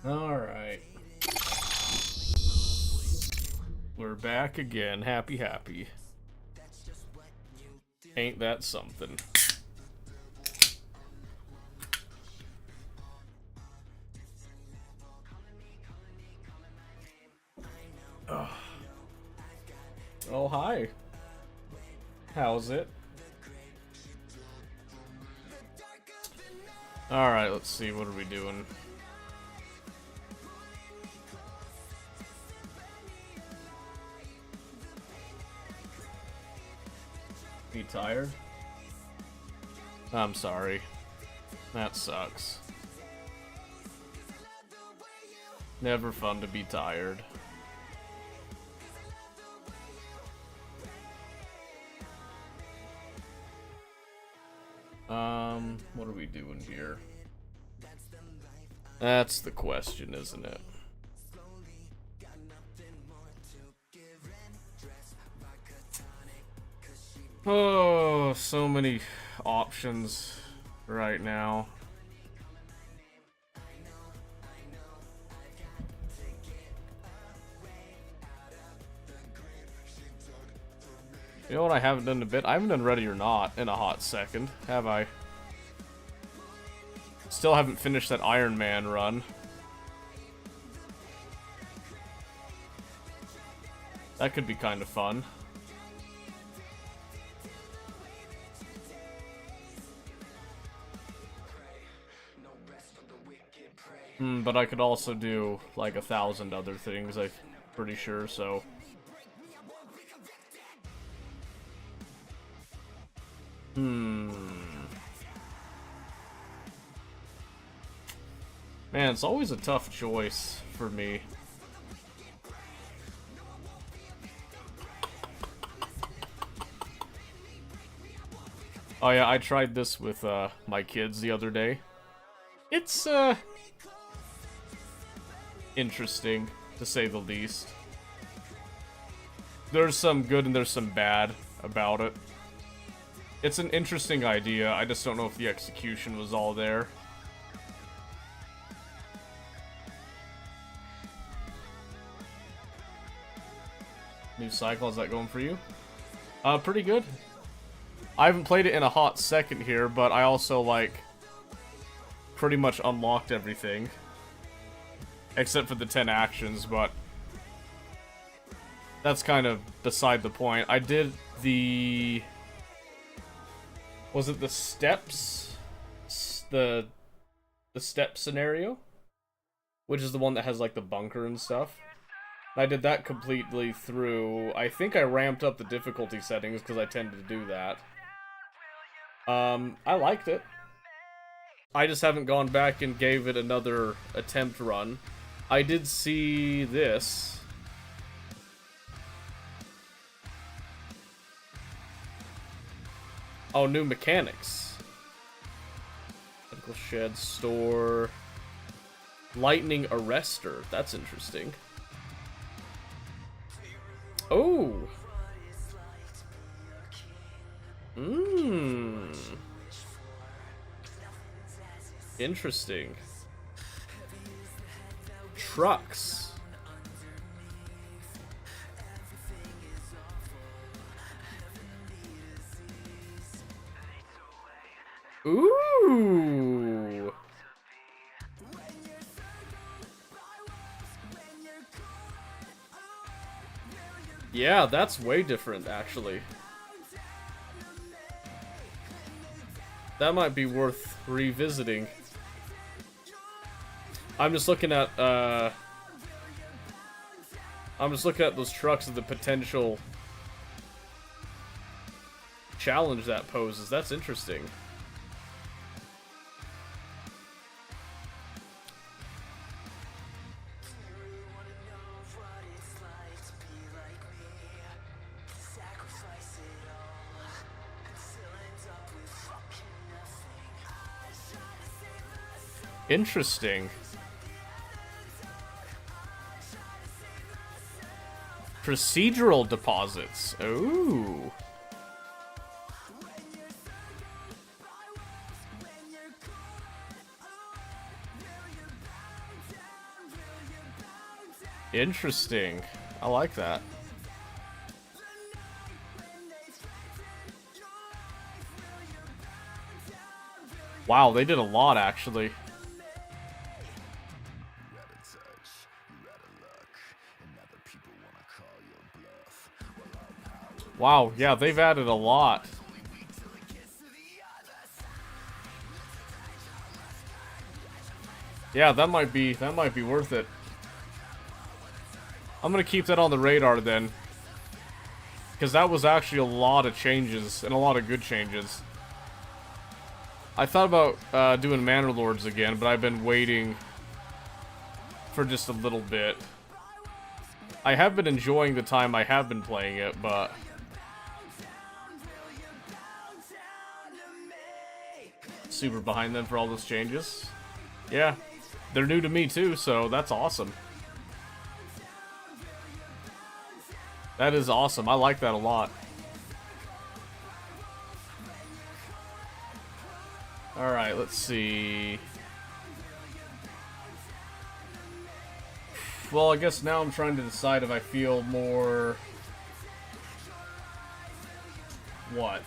Alright. We're back again. Happy, happy. Ain't that something? Ugh. Oh, hi. How's it? Alright, let's see. What are we doing? Be tired? I'm sorry. That sucks. Never fun to be tired. What are we doing here? That's the question, isn't it? Oh, so many options right now. You know what I haven't done in a bit? I haven't done Ready or Not in a hot second, have I? Still haven't finished that Iron Man run. That could be kind of fun. But I could also do like 1,000 other things, I'm pretty sure, so... Man, it's always a tough choice for me. Oh yeah, I tried this with my kids the other day. It's interesting, to say the least. There's some good and there's some bad about it. It's an interesting idea, I just don't know if the execution was all there. New cycle, how's that going for you? Pretty good. I haven't played it in a hot second here, but I also, like, pretty much unlocked everything. Except for the 10 actions, but that's kind of beside the point. I did the... Was it the steps? The step scenario? Which is the one that has, like, the bunker and stuff. I did that completely through... I think I ramped up the difficulty settings because I tend to do that. I liked it. I just haven't gone back and gave it another attempt run. I did see this. Oh, new mechanics. Medical shed store. Lightning arrestor. That's interesting. Oh. Interesting. Trucks. Ooh. Yeah, that's way different, actually. That might be worth revisiting. I'm just looking at, those trucks and the potential challenge that poses. That's interesting. Interesting. Procedural deposits. Ooh. Interesting. I like that. Wow, they did a lot, actually. Wow, yeah, they've added a lot. Yeah, that might be worth it. I'm gonna keep that on the radar then. Because that was actually a lot of changes, and a lot of good changes. I thought about doing Manor Lords again, but I've been waiting for just a little bit. I have been enjoying the time I have been playing it, but... super behind them for all those changes. Yeah, they're new to me too, so that's awesome. That is awesome. I like that a lot. Alright, let's see. Well, I guess now I'm trying to decide if I feel more... what?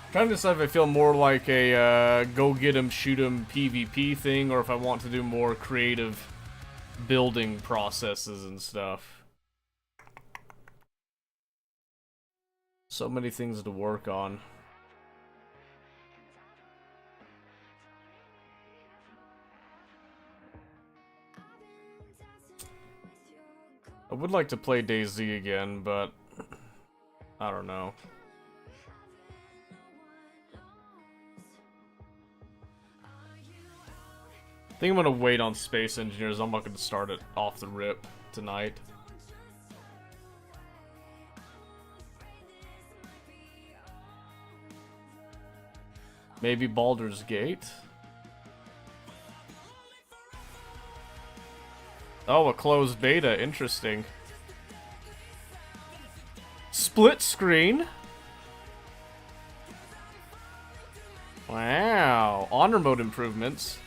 I'm trying to decide if I feel more like a go get 'em, shoot 'em PvP thing, or if I want to do more creative building processes and stuff. So many things to work on. I would like to play DayZ again, but I don't know. I think I'm gonna wait on Space Engineers. I'm not gonna start it off the rip tonight. Maybe Baldur's Gate? Oh, a closed beta. Interesting. Split screen? Wow. Honor mode improvements.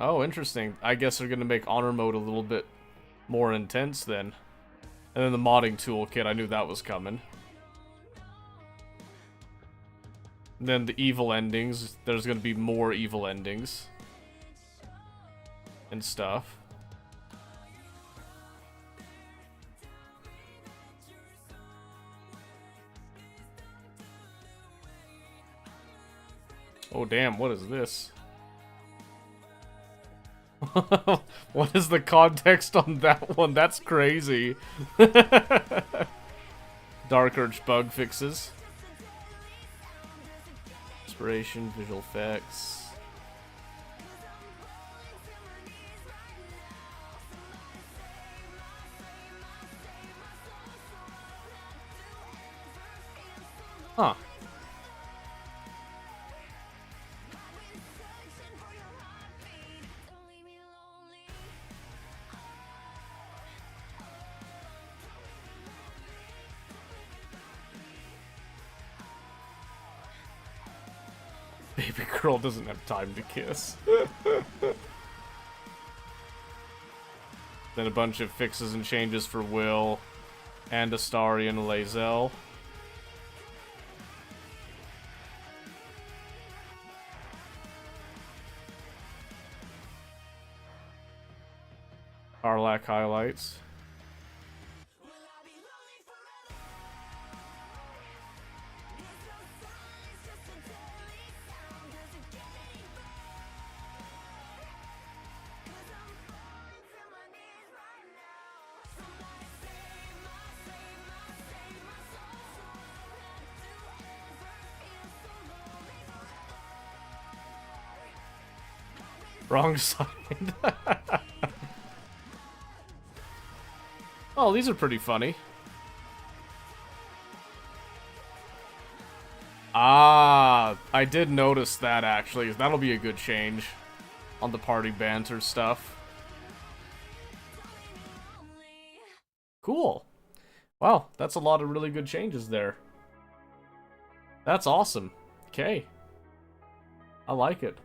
Oh, interesting. I guess they're gonna make honor mode a little bit more intense then. And then the modding toolkit, I knew that was coming. And then the evil endings, there's gonna be more evil endings. And stuff. Oh damn, what is this? What is the context on that one? That's crazy. Dark Urge bug fixes. Inspiration, visual effects. Huh. Baby girl doesn't have time to kiss. Then a bunch of fixes and changes for Will and Astari and Lae'zel. Arlak highlights. Wrong side. Oh, these are pretty funny. Ah, I did notice that actually. That'll be a good change on the party banter stuff. Cool. Wow, that's a lot of really good changes there. That's awesome. Okay. I like it.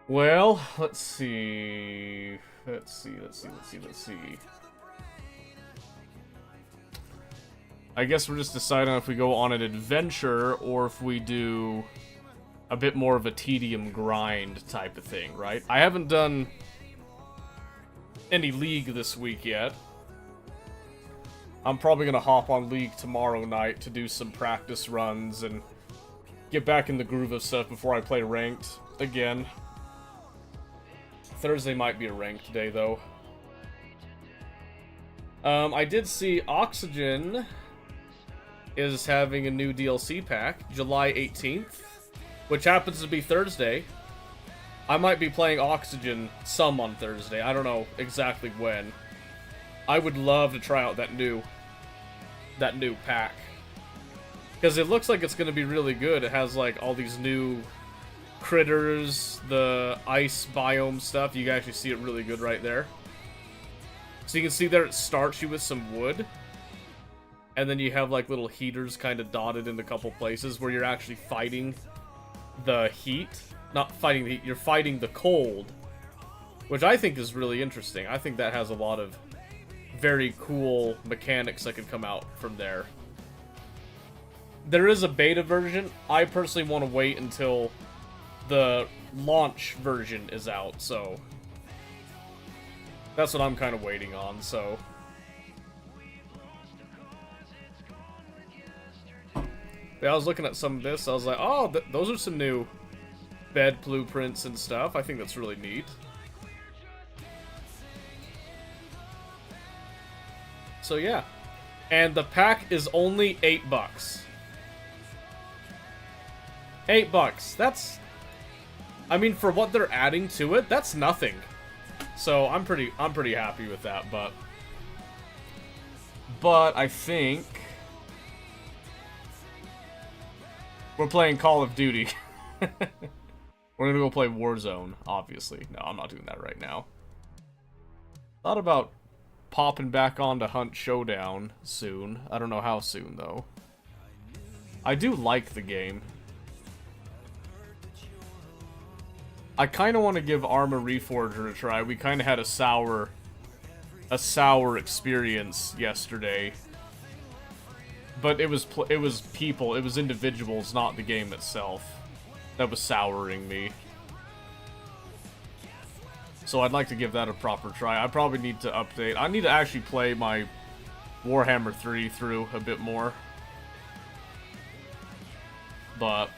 Well, let's see. Let's see. I guess we're just deciding if we go on an adventure or if we do a bit more of a tedium grind type of thing, right? I haven't done any League this week yet. I'm probably gonna hop on League tomorrow night to do some practice runs and get back in the groove of stuff before I play ranked again. Thursday might be a ranked day, though. I did see Oxygen is having a new DLC pack, July 18th, which happens to be Thursday. I might be playing Oxygen some on Thursday. I don't know exactly when. I would love to try out that new pack. Because it looks like it's going to be really good. It has, like, all these new critters, the ice biome stuff. You can actually see it really good right there. So you can see there it starts you with some wood. And then you have, like, little heaters kind of dotted in a couple places where you're actually fighting the heat. Not fighting the heat, you're fighting the cold. Which I think is really interesting. I think that has a lot of very cool mechanics that could come out from there. There is a beta version. I personally want to wait until the launch version is out, so that's what I'm kind of waiting on, so. Yeah, I was looking at some of this, I was like, oh, those are some new bed blueprints and stuff. I think that's really neat. So yeah, and the pack is only $8. $8. That's, I mean, for what they're adding to it, that's nothing. So I'm pretty happy with that. But I think we're playing Call of Duty. We're gonna go play Warzone, obviously. No, I'm not doing that right now. Thought about popping back on to Hunt Showdown soon. I don't know how soon, though. I do like the game. I kind of want to give Arma Reforger a try. We kind of had a sour experience yesterday. But it was people, it was individuals, not the game itself, that was souring me. So I'd like to give that a proper try. I probably need to update. I need to actually play my Warhammer 3 through a bit more. But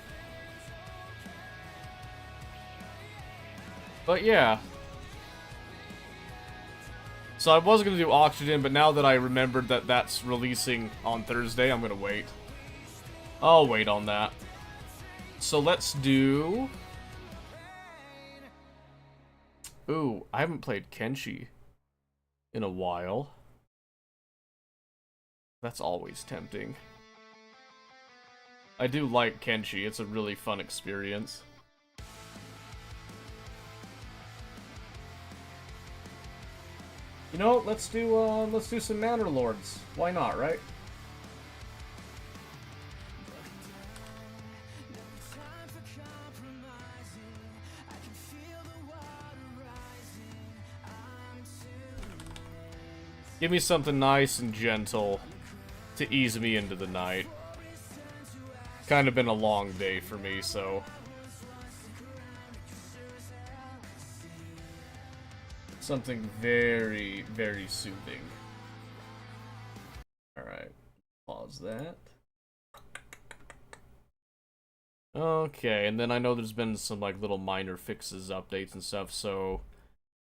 yeah. So I was going to do Oxygen, but now that I remembered that that's releasing on Thursday, I'm going to wait. I'll wait on that. So let's do... Ooh, I haven't played Kenshi in a while. That's always tempting. I do like Kenshi. It's a really fun experience. You know, let's do some Manor Lords. Why not, right? Give me something nice and gentle to ease me into the night. Kind of been a long day for me, so... Something very, very soothing. Alright. Pause that. Okay, and then I know there's been some, like, little minor fixes, updates, and stuff, so...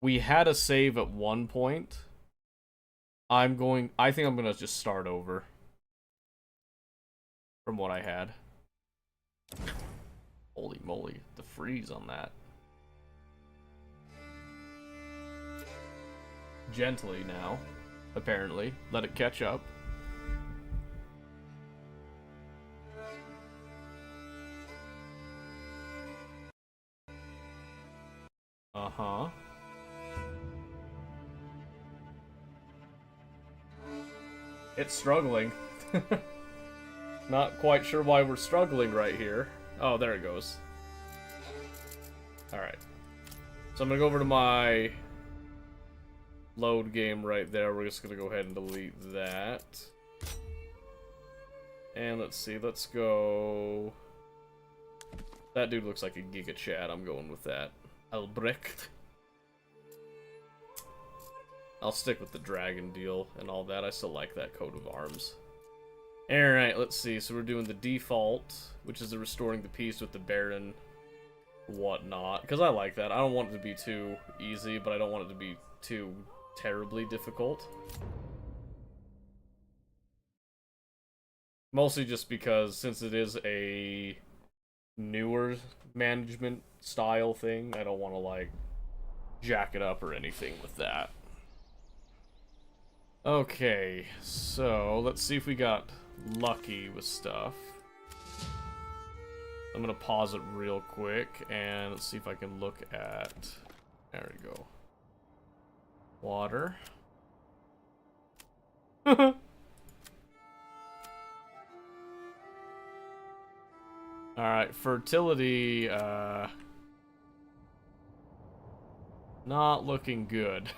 We had a save at one point. I think I'm gonna just start over. From what I had. Holy moly, the freeze on that. Gently now, apparently. Let it catch up. Uh-huh. It's struggling. Not quite sure why we're struggling right here. Oh, there it goes. Alright. So I'm gonna go over to my load game right there. We're just gonna go ahead and delete that. And let's see, let's go... That dude looks like a Giga Chad. I'm going with that. Albrecht. I'll stick with the dragon deal and all that. I still like that coat of arms. Alright, let's see. So we're doing the default, which is the restoring the peace with the Baron whatnot. Because I like that. I don't want it to be too easy, but I don't want it to be too terribly difficult. Mostly just because, since it is a newer management style thing, I don't want to, like, jack it up or anything with that. Okay, so let's see if we got lucky with stuff. I'm gonna pause it real quick and let's see if I can look at... There we go. Water. Alright, fertility, not looking good.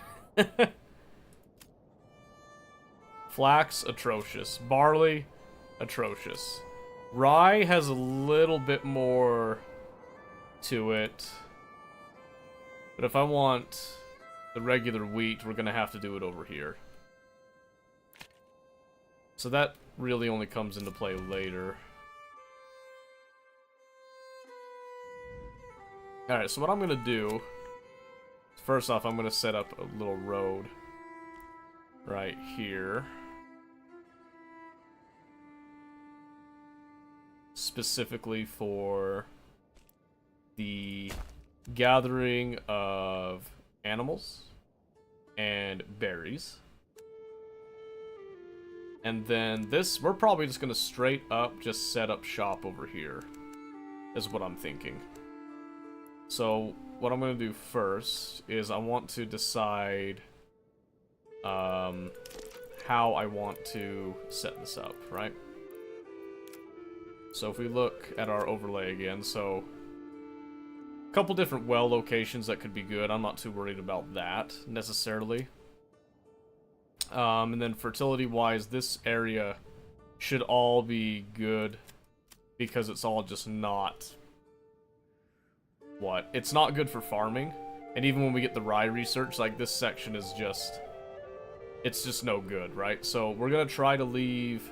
Flax, atrocious. Barley, atrocious. Rye has a little bit more to it. But if I want the regular wheat, we're gonna have to do it over here. So that really only comes into play later. Alright, so what I'm gonna do... First off, I'm gonna set up a little road right here. Specifically for the gathering of animals and berries. And then this, we're probably just gonna straight up just set up shop over here, is what I'm thinking. So what I'm gonna do first is I want to decide how I want to set this up, right? So if we look at our overlay again, so a couple different well locations that could be good. I'm not too worried about that necessarily. And then fertility-wise, this area should all be good because it's all just not... What? It's not good for farming. And even when we get the rye research, like, this section is just... It's just no good, right? So we're gonna try to leave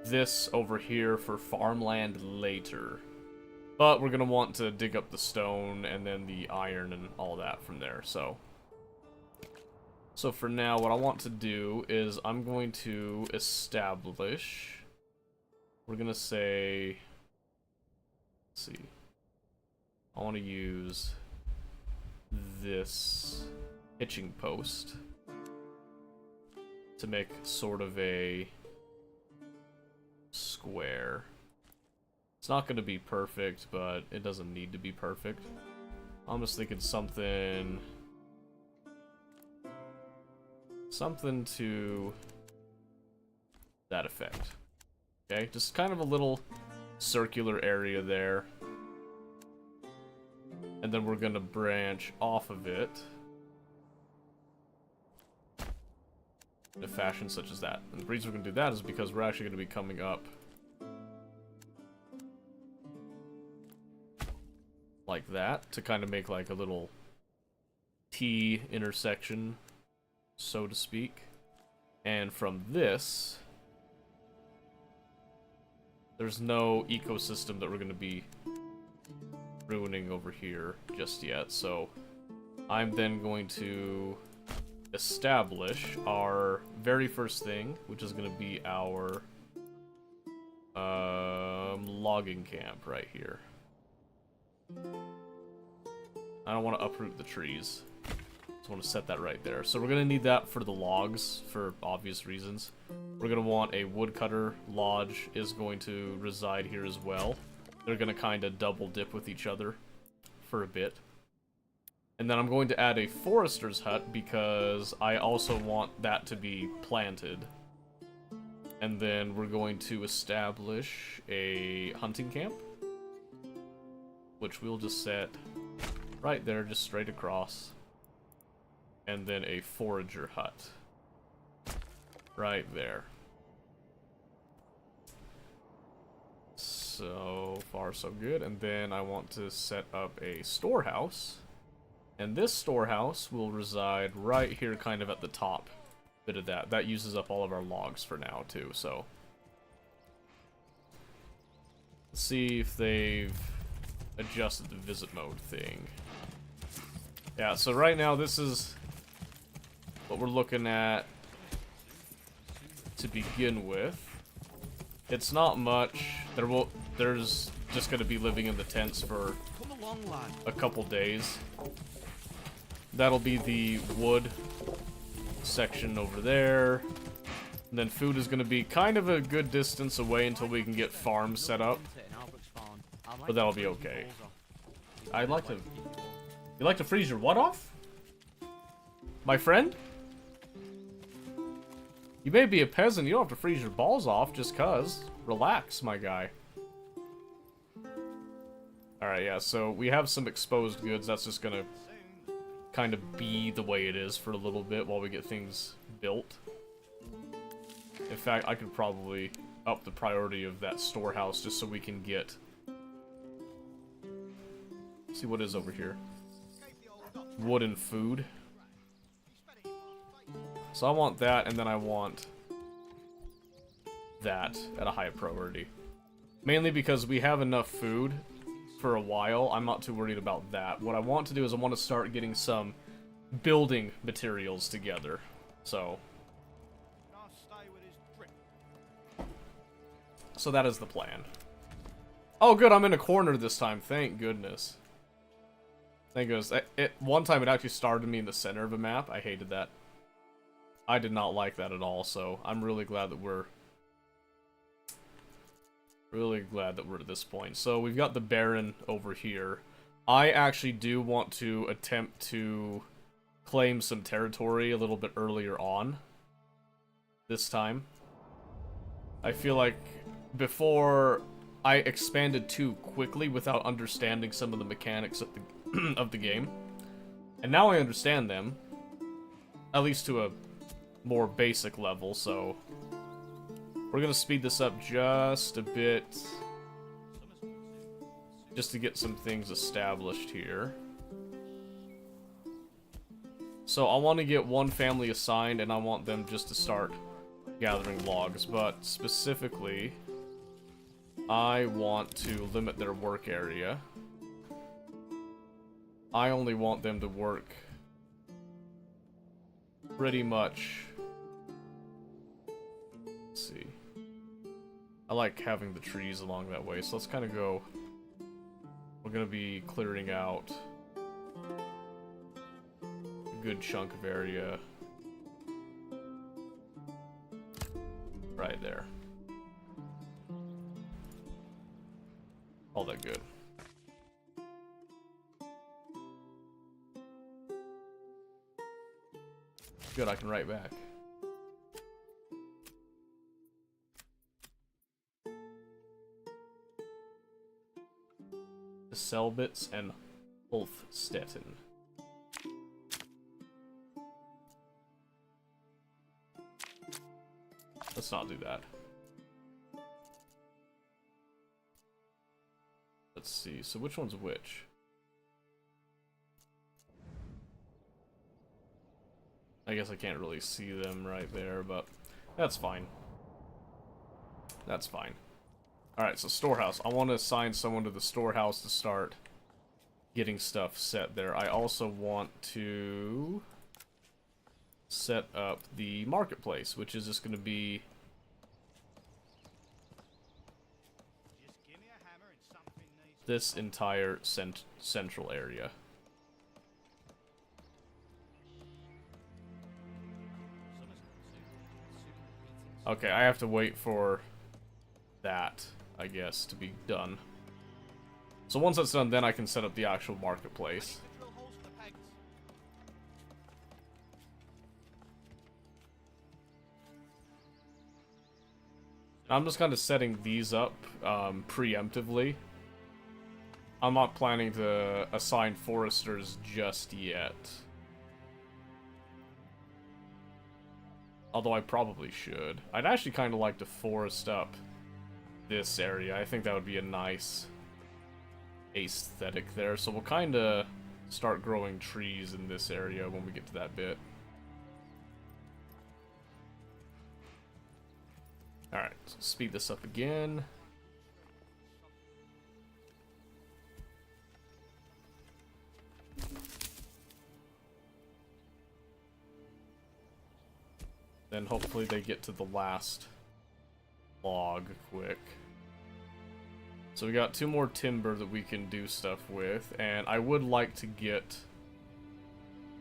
this over here for farmland later. But we're gonna want to dig up the stone and then the iron and all that from there, so... So for now, what I want to do is I'm going to establish... We're gonna say... Let's see. I want to use this hitching post to make sort of a square. It's not going to be perfect, but it doesn't need to be perfect. I'm just thinking something to that effect. Okay, just kind of a little circular area there. And then we're going to branch off of it in a fashion such as that. And the reason we're going to do that is because we're actually going to be coming up like that to kind of make like a little T intersection, so to speak. And from this, there's no ecosystem that we're going to be ruining over here just yet, so I'm then going to establish our very first thing, which is going to be our logging camp right here. I don't want to uproot the trees, just want to set that right there. So we're going to need that for the logs for obvious reasons. We're going to want a woodcutter lodge is going to reside here as well. They're going to kind of double dip with each other for a bit. And then I'm going to add a forester's hut because I also want that to be planted. And then we're going to establish a hunting camp, which we'll just set right there, just straight across. And then a forager hut right there. So far, so good. And then I want to set up a storehouse. And this storehouse will reside right here, kind of at the top bit of that. That uses up all of our logs for now, too, so. Let's see if they've adjusted the visit mode thing. Yeah, so right now this is what we're looking at to begin with. It's not much. There's just gonna be living in the tents for a couple days. That'll be the wood section over there. And then food is gonna be kind of a good distance away until we can get farms set up. But that'll be okay. I'd like to... You like to freeze your what off? My friend? You may be a peasant, you don't have to freeze your balls off just cuz. Relax, my guy. Alright, yeah, so we have some exposed goods. That's just gonna kind of be the way it is for a little bit while we get things built. In fact, I could probably up the priority of that storehouse just so we can get... See what is over here. Wood and food. So I want that, and then I want that at a high priority. Mainly because we have enough food for a while. I'm not too worried about that. What I want to do is I want to start getting some building materials together. So that is the plan. Oh good, I'm in a corner this time. Thank goodness. Thank goodness. One time it actually started me in the center of a map. I hated that. I did not like that at all, so I'm really glad that we're at this point. So we've got the Baron over here. I actually do want to attempt to claim some territory a little bit earlier on this time. I feel like before I expanded too quickly without understanding some of the mechanics of the of the game. And now I understand them, at least to a more basic level, so we're gonna speed this up just a bit just to get some things established here. So I want to get one family assigned, and I want them just to start gathering logs, but specifically I want to limit their work area. I only want them to work pretty much... Let's see. I like having the trees along that way, so let's kind of go... We're going to be clearing out a good chunk of area right there. All that good. Good, I can write back. Selbitz and Ulfstetten. Let's not do that. Let's see, so which one's which? I guess I can't really see them right there, but that's fine. That's fine. Alright, so storehouse. I want to assign someone to the storehouse to start getting stuff set there. I also want to set up the marketplace, which is just going to be this entire central area. Okay, I have to wait for that, I guess, to be done. So once that's done, then I can set up the actual marketplace. I'm just kind of setting these up preemptively. I'm not planning to assign foresters just yet. Although I probably should. I'd actually kind of like to forest up this area. I think that would be a nice aesthetic there. So we'll kind of start growing trees in this area when we get to that bit. Alright, so speed this up again. Then hopefully they get to the last log quick. So we got 2 more timber that we can do stuff with, and I would like to get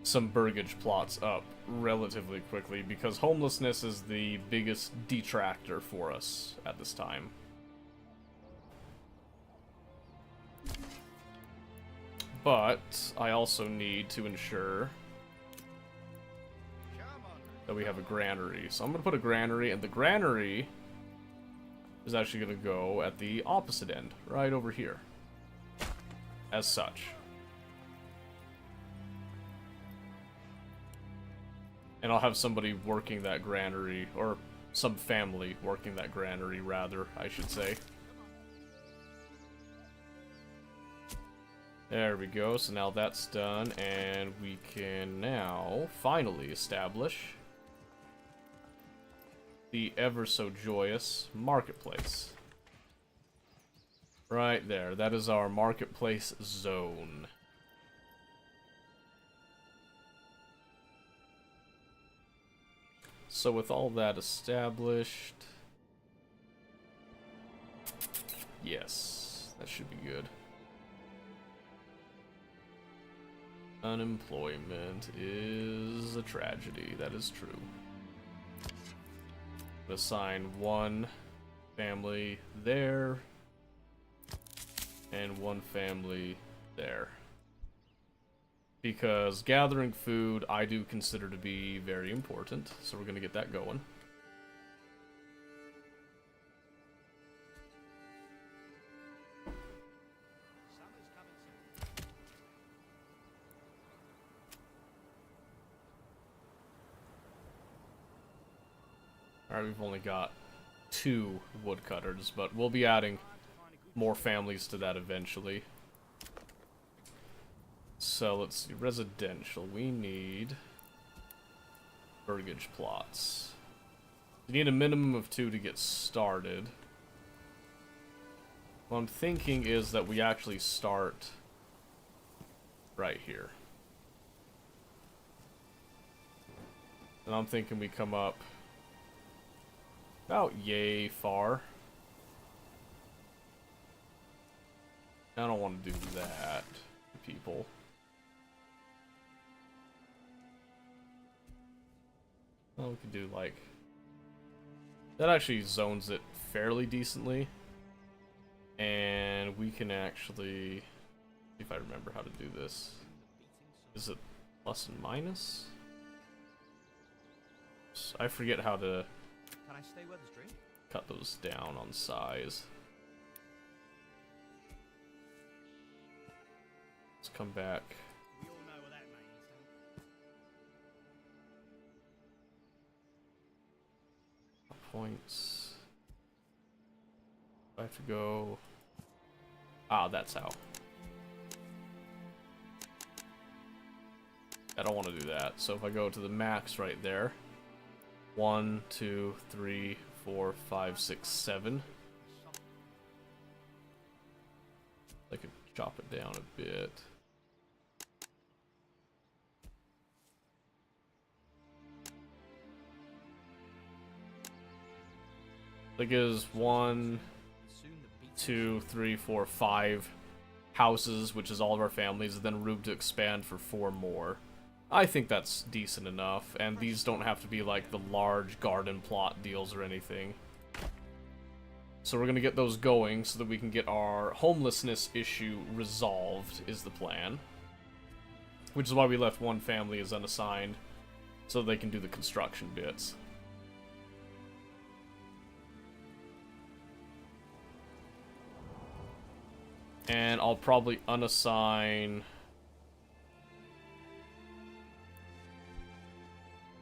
some burgage plots up relatively quickly, because homelessness is the biggest detractor for us at this time. But I also need to ensure that we have a granary. So I'm going to put a granary, and the granary is actually going to go at the opposite end, right over here, as such. And I'll have somebody working that granary, or some family working that granary, rather, I should say. There we go, so now that's done, and we can now finally establish the ever so joyous marketplace. Right there, that is our marketplace zone. So with all that established, yes, that should be good. Unemployment is a tragedy, that is true. Assign 1 family there, and 1 family there. Because gathering food I do consider to be very important, so we're going to get that going. Alright, we've only got 2 woodcutters, but we'll be adding more families to that eventually. So let's see, residential, we need burgage plots. We need a minimum of 2 to get started. What I'm thinking is that we actually start right here. And I'm thinking we come up about yay far. I don't want to do that to people. Well, we could do like... that actually zones it fairly decently. And we can actually... see if I remember how to do this. Is it plus and minus? I forget how to... Can I stay with this drink? Cut those down on size. Let's come back. We all know what that means. Points. I have to go... ah, that's how. I don't want to do that. So if I go to the max right there. 1, 2, 3, 4, 5, 6, 7. I could chop it down a bit. That gives 1, 2, 3, 4, 5 houses, which is all of our families, and then room to expand for 4 more. I think that's decent enough, and these don't have to be like the large garden plot deals or anything. So we're gonna get those going so that we can get our homelessness issue resolved, is the plan. Which is why we left 1 family as unassigned, so they can do the construction bits. And I'll probably unassign...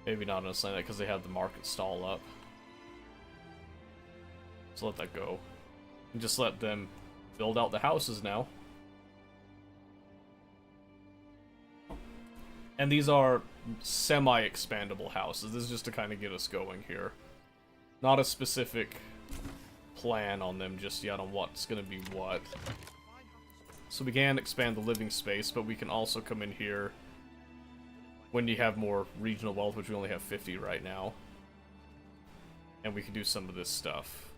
Maybe not unassign that because they have the market stall up. So let that go. And just let them build out the houses now. And these are semi-expandable houses. This is just to kind of get us going here. Not a specific plan on them just yet on what's going to be what. So we can expand the living space, but we can also come in here when you have more regional wealth, which we only have 50 right now. And we can do some of this stuff.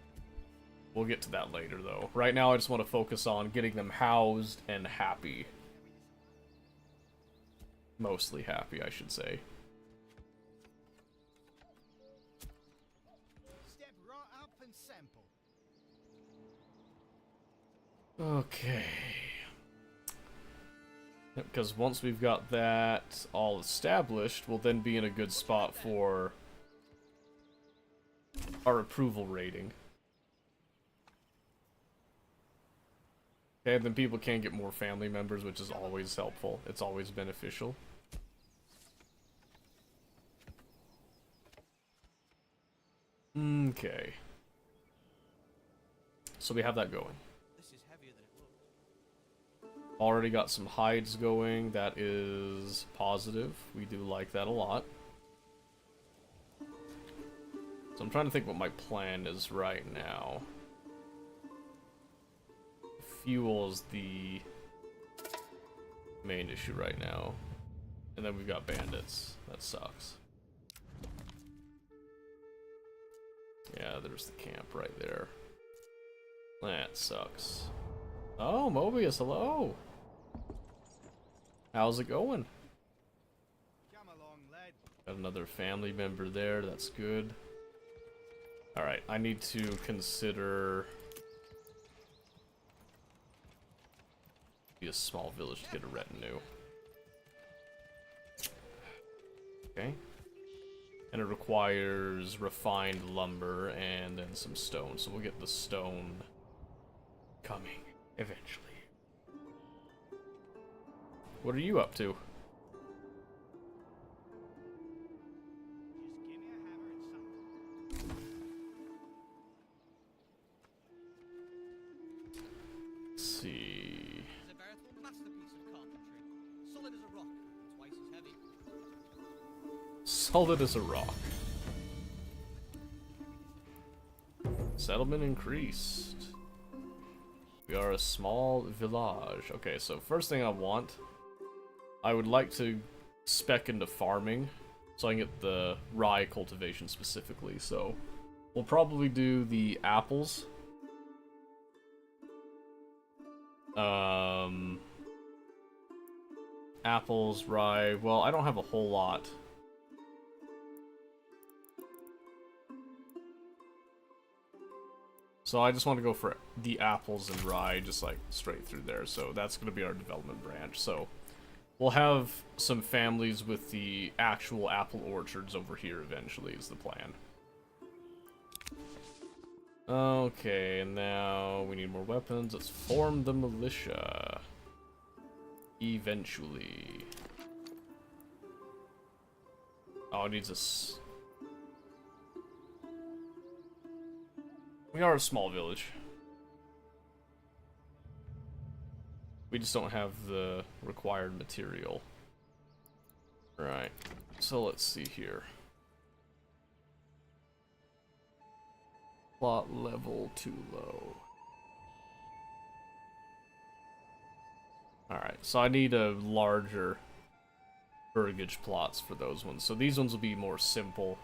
We'll get to that later, though. Right now, I just want to focus on getting them housed and happy. Mostly happy, I should say. Step right up and sample. Okay. Because once we've got that all established, we'll then be in a good spot for our approval rating. Okay, then people can get more family members, which is always helpful. It's always beneficial. Okay. So we have that going. This is heavier than it looks. Already got some hides going. That is positive. We do like that a lot. So I'm trying to think what my plan is right now. Fuel is the main issue right now. And then we've got bandits. That sucks. Yeah, there's the camp right there. That sucks. Oh, Mobius, hello! How's it going? Come along, lad. Got another family member there, that's good. Alright, I need to consider... be a small village to get a retinue. Okay. And it requires refined lumber and then some stone. So we'll get the stone coming eventually. What are you up to? Just give me a hammer and something. Let's see. It's a veritable masterpiece of carpentry. Solid as a rock, twice as heavy. Solid as a rock. Settlement increased. We are a small village. Okay, so first thing I would like to spec into farming so I can get the rye cultivation specifically. So we'll probably do the apples. Apples, rye. Well, I don't have a whole lot. So I just want to go for the apples and rye, just like straight through there. So that's going to be our development branch. So we'll have some families with the actual apple orchards over here eventually is the plan. Okay, and now we need more weapons. Let's form the militia. Eventually. Oh, it needs us. We are a small village. We just don't have the required material. Right. So let's see here. Plot level too low. Alright, so I need a larger burgage plots for those ones. So these ones will be more simple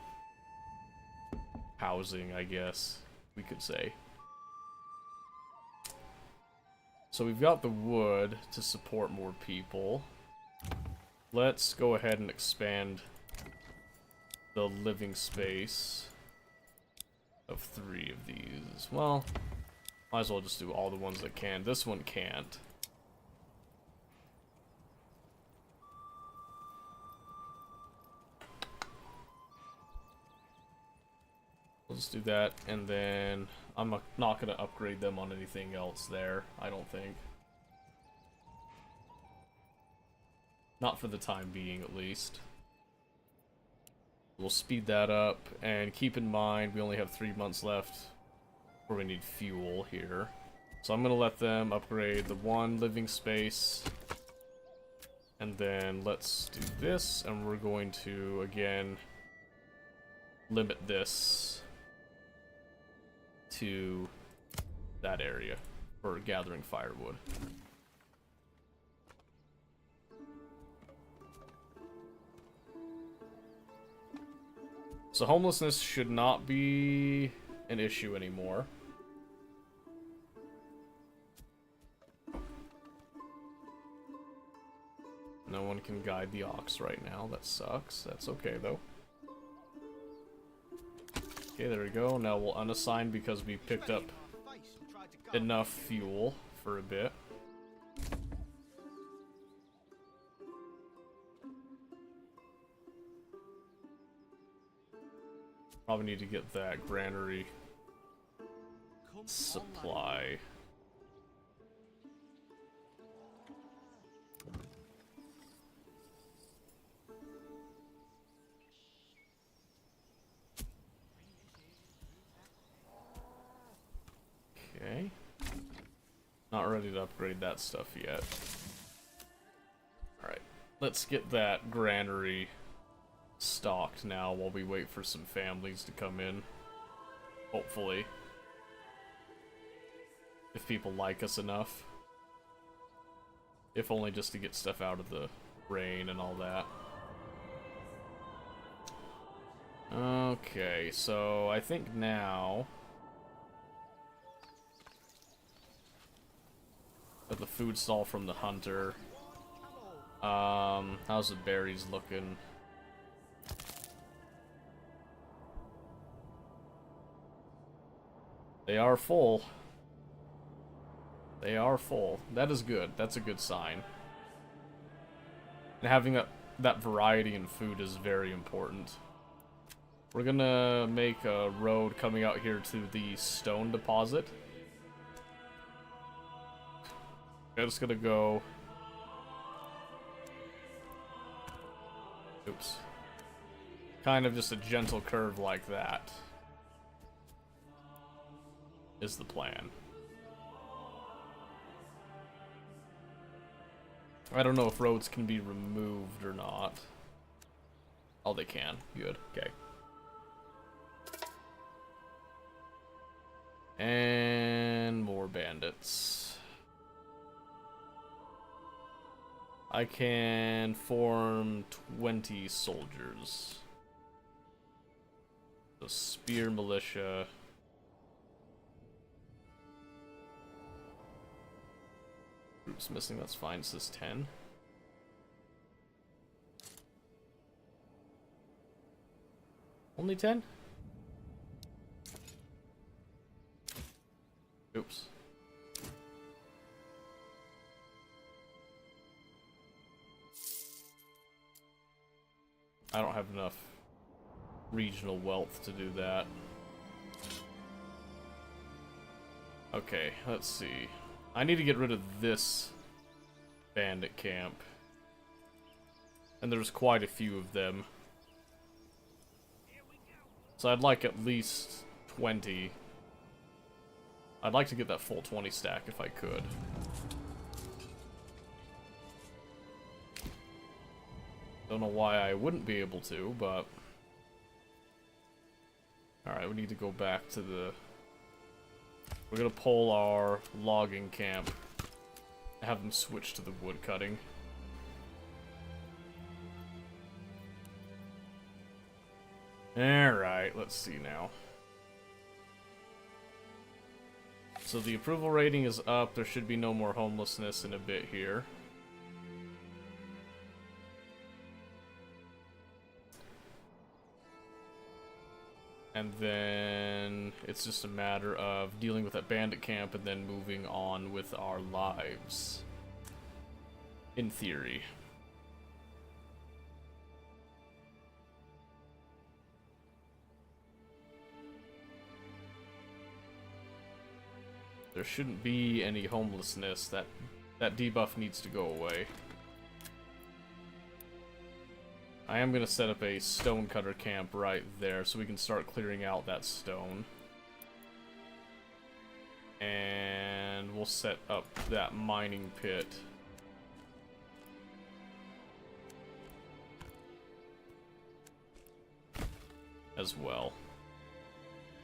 housing, I guess we could say. So we've got the wood to support more people. Let's go ahead and expand the living space of 3 of these. Well, might as well just do all the ones that can. This one can't. Let's do that, and then I'm not going to upgrade them on anything else there, I don't think. Not for the time being, at least. We'll speed that up, and keep in mind we only have 3 months left where we need fuel here. So I'm gonna let them upgrade the one living space, and then let's do this, and we're going to, again, limit this to that area for gathering firewood. So homelessness should not be an issue anymore. No one can guide the ox right now. That sucks. That's okay, though. Okay, there we go. Now we'll unassign because we picked up enough fuel for a bit. Probably need to get that granary supply. Okay. Not ready to upgrade that stuff yet. Alright, let's get that granary stocked now while we wait for some families to come in. Hopefully. If people like us enough. If only just to get stuff out of the rain and all that. Okay, so I think now that the food stall from the hunter. How's the berries looking? They are full. They are full. That is good. That's a good sign. And having that variety in food is very important. We're gonna make a road coming out here to the stone deposit. I'm just gonna go... Oops. Kind of just a gentle curve like that is the plan. I don't know if roads can be removed or not. Oh, they can. Good. Okay. And more bandits. I can form 20 soldiers. The spear militia. Groups missing, that's fine. It says 10. Only 10? Oops. I don't have enough regional wealth to do that. Okay, let's see. I need to get rid of this bandit camp. And there's quite a few of them. So I'd like at least 20. I'd like to get that full 20 stack if I could. Don't know why I wouldn't be able to, but... Alright, we need to go back to the... We're gonna pull our logging camp and have them switch to the wood cutting. Alright, let's see now. So the approval rating is up. There should be no more homelessness in a bit here. And then it's just a matter of dealing with that bandit camp and then moving on with our lives. In theory. There shouldn't be any homelessness. That debuff needs to go away. I am going to set up a stonecutter camp right there so we can start clearing out that stone. And we'll set up that mining pit. As well.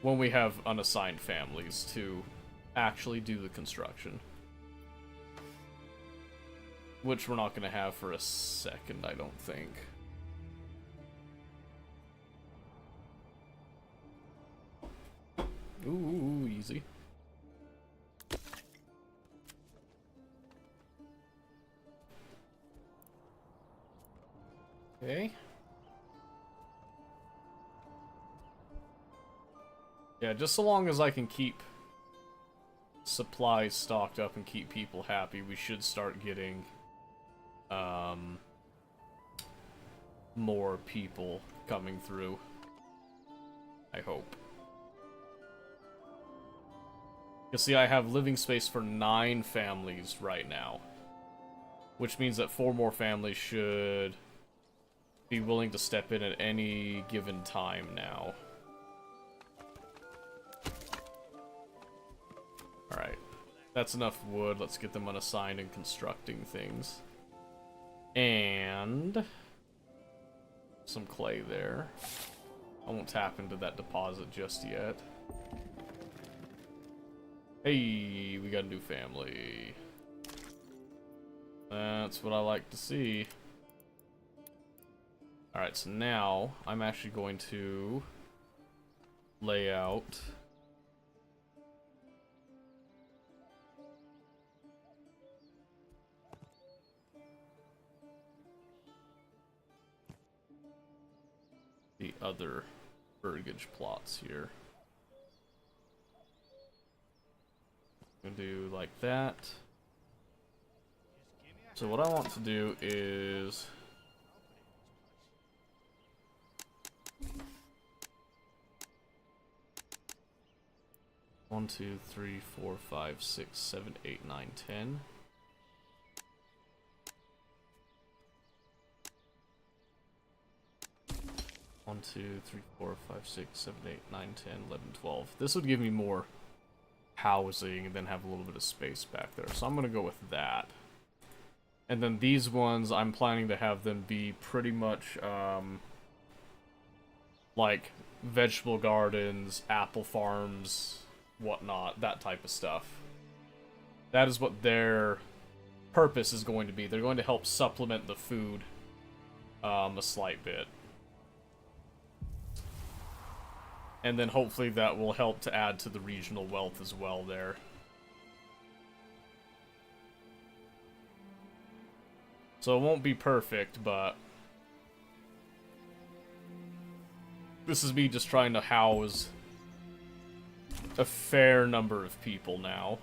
When we have unassigned families to actually do the construction. Which we're not going to have for a second, I don't think. Ooh, easy. Okay. Yeah, just so long as I can keep supplies stocked up and keep people happy, we should start getting more people coming through. I hope. You see, I have living space for 9 families right now. Which means that 4 more families should be willing to step in at any given time now. Alright. That's enough wood. Let's get them unassigned and constructing things. And some clay there. I won't tap into that deposit just yet. Hey, we got a new family. That's what I like to see. Alright, so now I'm actually going to lay out the other burgage plots here. I'm gonna do like that. So what I want to do is one, 2, 3, 4, 5, 6, 7, 8, 9, 10. One, 2, 3, 4, 5, 6, 7, 8, 9, 10, 11, 12. This would give me more housing and then have a little bit of space back there. So I'm going to go with that. And then these ones, I'm planning to have them be pretty much like vegetable gardens, apple farms, whatnot, that type of stuff. That is what their purpose is going to be. They're going to help supplement the food a slight bit. And then hopefully that will help to add to the regional wealth as well there. So it won't be perfect, but this is me just trying to house a fair number of people now.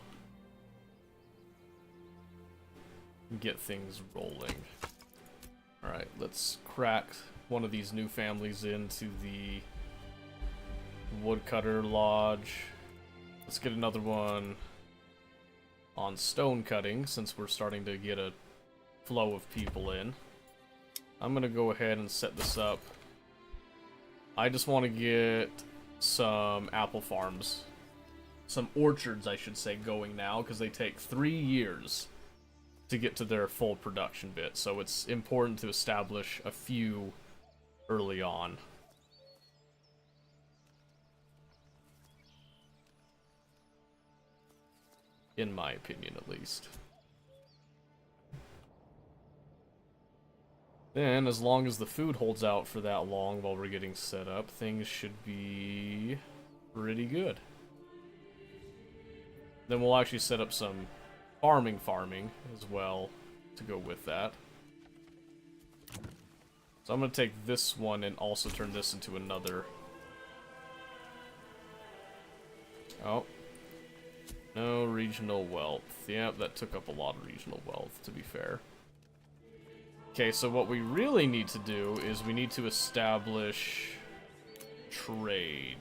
And get things rolling. Alright, let's crack one of these new families into the woodcutter lodge. Let's get another one on stone cutting since we're starting to get a flow of people in. I'm gonna go ahead and set this up. I just want to get some apple farms, some orchards I should say, going now because they take 3 years to get to their full production bit, so it's important to establish a few early on. In my opinion, at least. Then, as long as the food holds out for that long while we're getting set up, things should be pretty good. Then we'll actually set up some farming as well to go with that. So I'm going to take this one and also turn this into another. Oh. No regional wealth. Yep, that took up a lot of regional wealth, to be fair. Okay, so what we really need to do is we need to establish trade.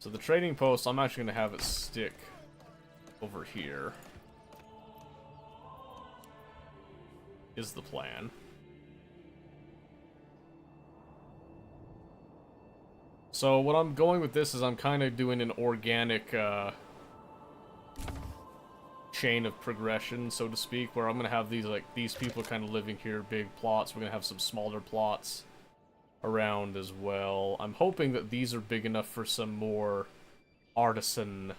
So the trading post, I'm actually going to have it stick over here. is the plan. So what I'm going with this is I'm kind of doing an organic chain of progression, so to speak, where I'm gonna have these people kind of living here, big plots. We're gonna have some smaller plots around as well. I'm hoping that these are big enough for some more artisan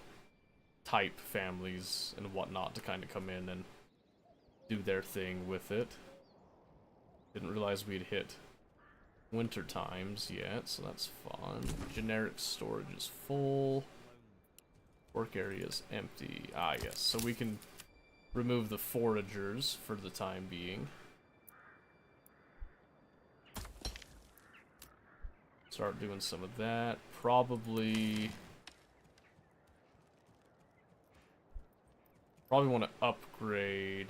type families and whatnot to kind of come in and do their thing with it. Didn't realize we'd hit winter times yet, so that's fun. Generic storage is full. Work area is empty. Ah, yes. So we can remove the foragers for the time being. Start doing some of that. Probably want to upgrade.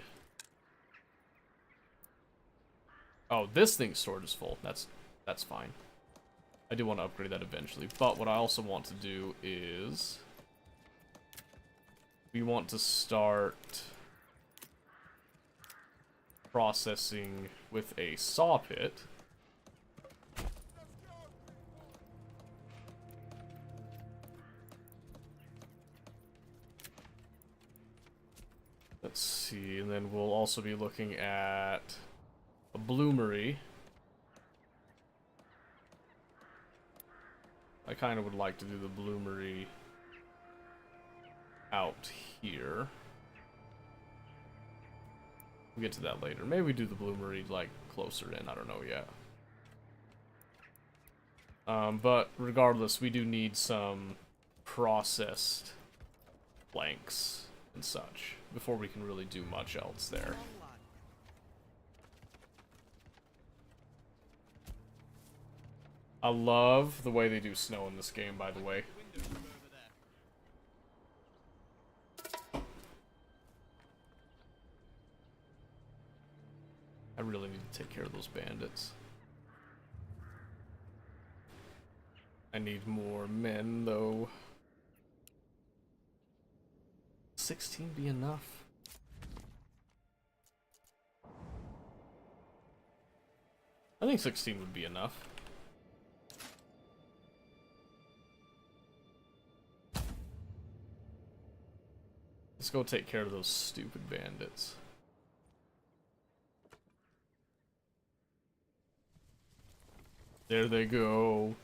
Oh, this thing's storage is full. That's fine. I do want to upgrade that eventually. But what I also want to do is we want to start processing with a saw pit. Let's see, and then we'll also be looking at a bloomery. I kind of would like to do the bloomery out here. We'll get to that later. Maybe we do the bloomery, like, closer in. I don't know yet. But regardless, we do need some processed planks and such before we can really do much else there. I love the way they do snow in this game, by the way. I really need to take care of those bandits. I need more men, though. 16 be enough? I think 16 would be enough. Let's go take care of those stupid bandits. There they go.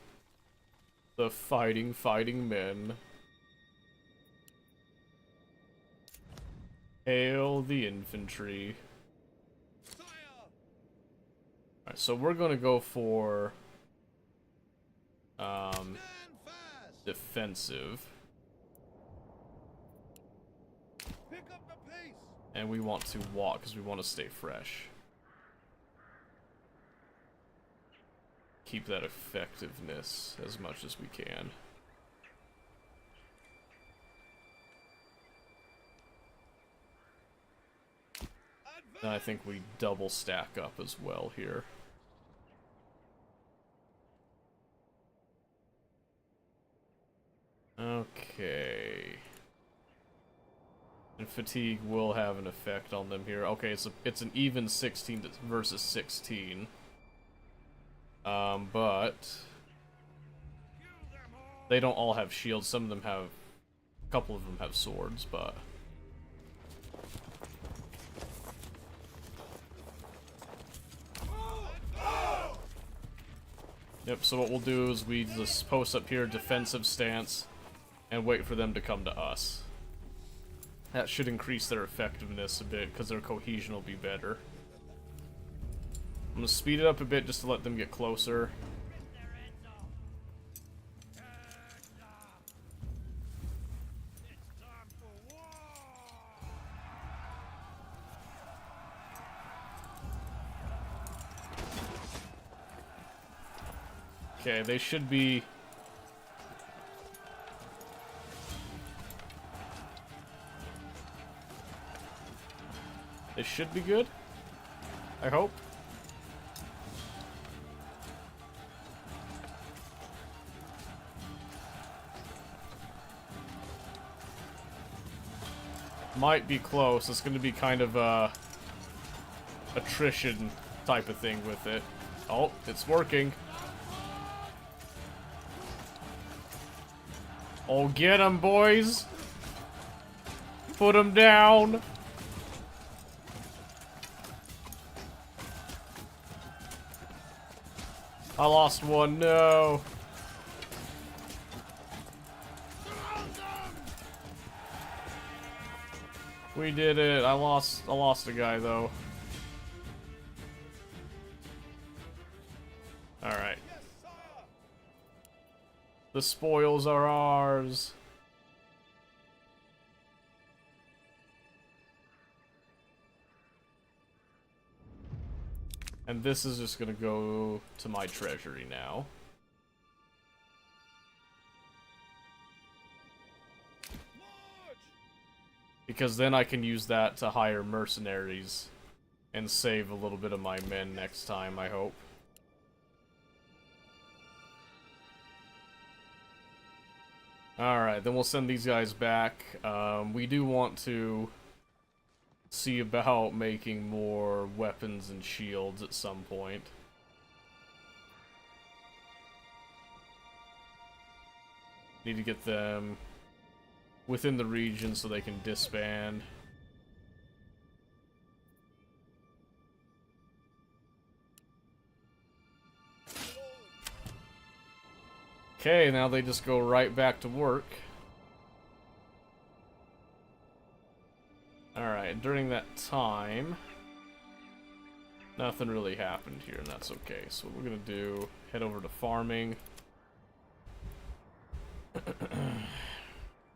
The fighting men. Hail the infantry. Alright, so we're gonna go for defensive. And we want to walk because we want to stay fresh. Keep that effectiveness as much as we can. And I think we double stack up as well here. Okay. And fatigue will have an effect on them here. Okay, so it's an even 16 versus 16. But they don't all have shields. Some of them have, a couple of them have swords, but yep, so what we'll do is we just post up here, defensive stance, and wait for them to come to us. That should increase their effectiveness a bit, because their cohesion will be better. I'm going to speed it up a bit just to let them get closer. Okay, they should be... They should be good, I hope. Might be close. It's going to be kind of attrition type of thing with it. Oh, it's working. Oh, get him, boys! Put him down! I lost one, no! We did it. I lost a guy though. Alright. The spoils are ours. And this is just gonna go to my treasury now. Because then I can use that to hire mercenaries and save a little bit of my men next time, I hope. Alright, then we'll send these guys back. We do want to see about making more weapons and shields at some point. Need to get them within the region so they can disband. Okay, now they just go right back to work. Alright, during that time, nothing really happened here, and that's okay. So what we're gonna do, head over to farming.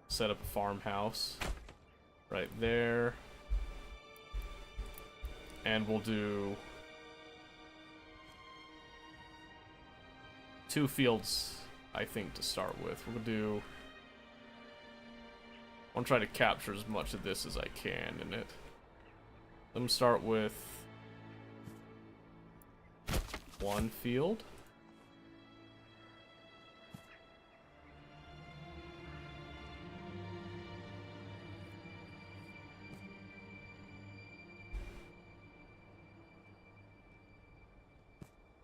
Set up a farmhouse right there. And we'll do 2 fields, I think, to start with. We'll do... I want to try to capture as much of this as I can in it. Let me start with 1 field.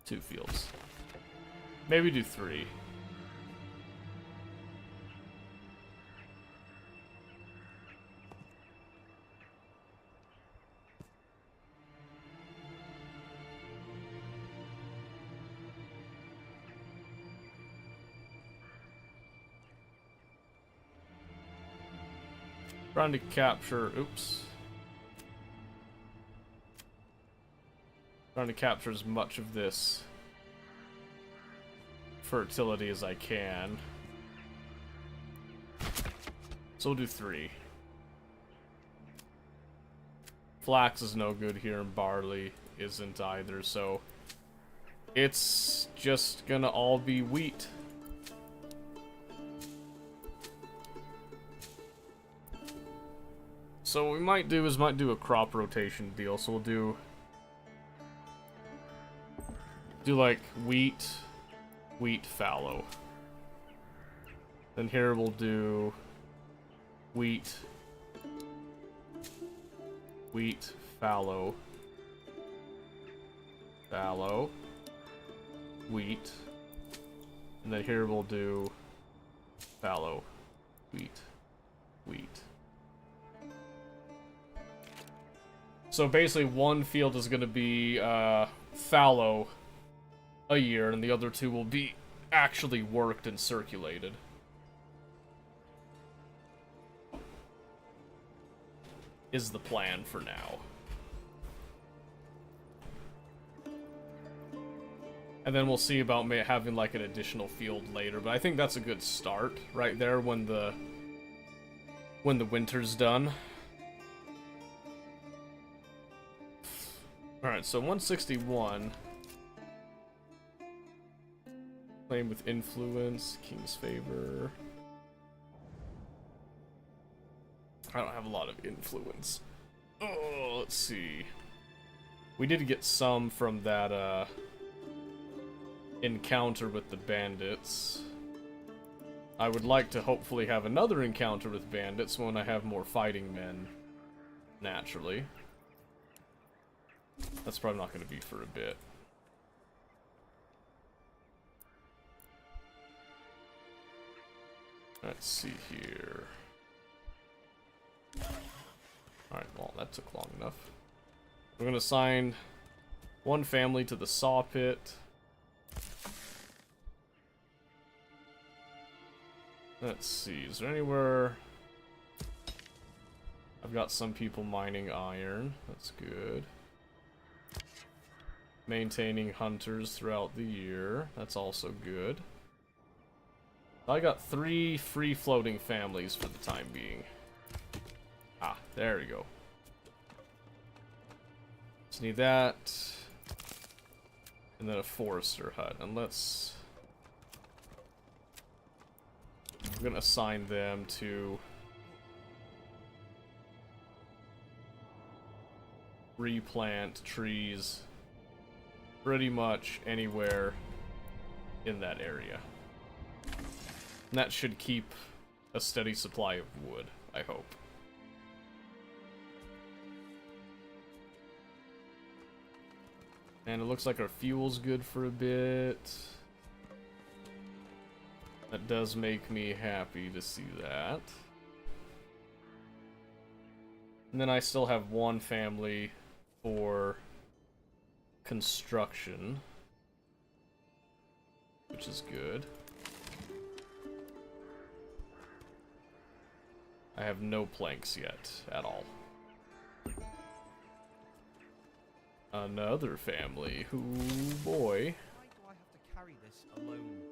Two fields. Maybe do 3. Trying to capture, oops. Trying to capture as much of this fertility as I can. So we'll do 3. Flax is no good here, and barley isn't either, so it's just gonna all be wheat. So what we might do is a crop rotation deal. So we'll do like wheat, fallow. Then here we'll do wheat, fallow, wheat. And then here we'll do fallow, wheat. So basically 1 field is going to be fallow a year, and the other 2 will be actually worked and circulated. Is the plan for now. And then we'll see about having like an additional field later, but I think that's a good start right there when the winter's done. Alright, so 161. Claim with influence, King's favor. I don't have a lot of influence. Oh, let's see. We did get some from that encounter with the bandits. I would like to hopefully have another encounter with bandits when I have more fighting men, naturally. That's probably not going to be for a bit. Let's see here. Alright, well, that took long enough. We're going to assign one family to the saw pit. Let's see, is there anywhere... I've got some people mining iron. That's good. Maintaining hunters throughout the year. That's also good. I got 3 free-floating families for the time being. Ah, there we go. Just need that. And then a forester hut. And let's... I'm gonna assign them to... replant trees pretty much anywhere in that area. And that should keep a steady supply of wood, I hope. And it looks like our fuel's good for a bit. That does make me happy to see that. And then I still have one family for construction, which is good. I have no planks yet at all. Another family. Ooh, boy. Why do I have to carry this alone?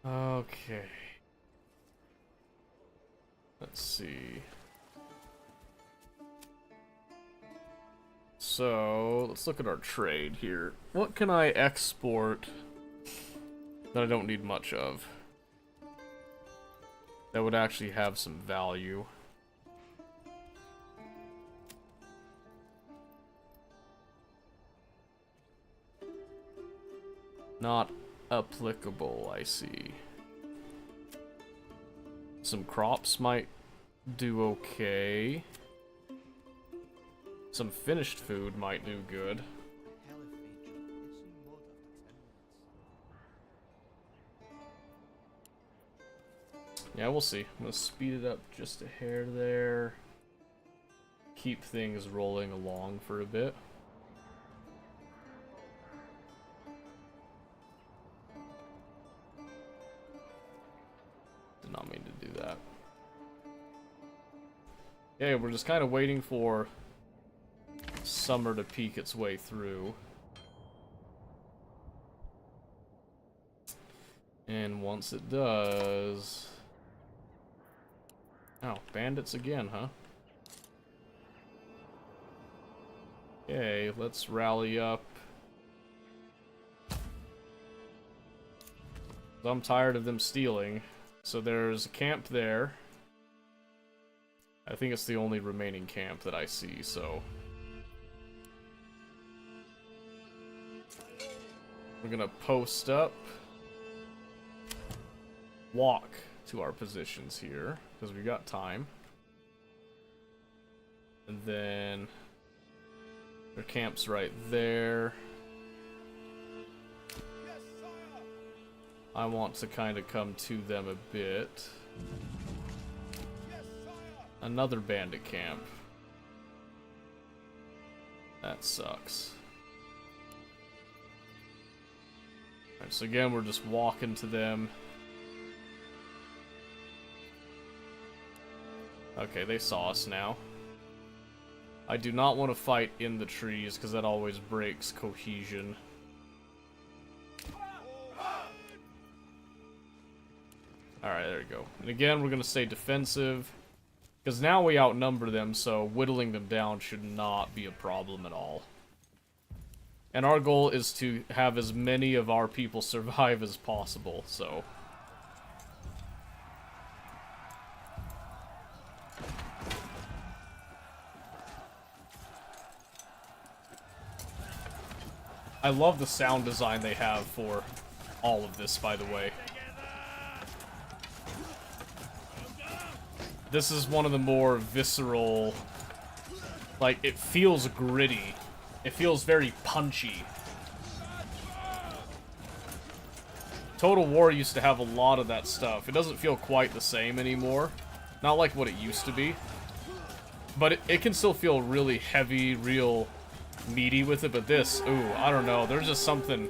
Okay. Let's see. So, let's look at our trade here. What can I export that I don't need much of? That would actually have some value. Not applicable, I see. Some crops might do okay. Some finished food might do good. Hell if they jump. Get some mud after 10 minutes. Yeah, we'll see. I'm gonna speed it up just a hair there. Keep things rolling along for a bit. Did not mean to do that. Okay, we're just kind of waiting for summer to peek its way through. And once it does... Oh, bandits again, huh? Okay, let's rally up. I'm tired of them stealing. So there's a camp there. I think it's the only remaining camp that I see, so... We're gonna post up. Walk to our positions here, because we got time. And then... Their camp's right there. I want to kind of come to them a bit. Another bandit camp. That sucks. Alright, so again, we're just walking to them. Okay, they saw us now. I do not want to fight in the trees, because that always breaks cohesion. Alright, there we go. And again, we're going to stay defensive. Because now we outnumber them, so whittling them down should not be a problem at all. And our goal is to have as many of our people survive as possible, so... I love the sound design they have for all of this, by the way. This is one of the more visceral Like, it feels gritty. It feels very punchy. Total War used to have a lot of that stuff. It doesn't feel quite the same anymore. Not like what it used to be. But it can still feel really heavy, real meaty with it. But this, ooh, I don't know. There's just something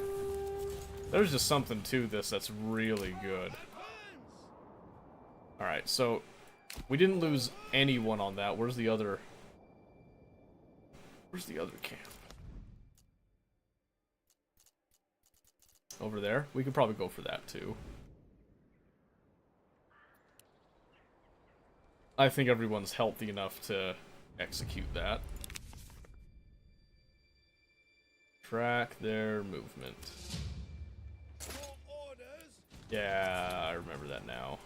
to this that's really good. Alright, so we didn't lose anyone on that. Where's the other camp? Over there? We could probably go for that too. I think everyone's healthy enough to execute that. Track their movement. Yeah, I remember that now.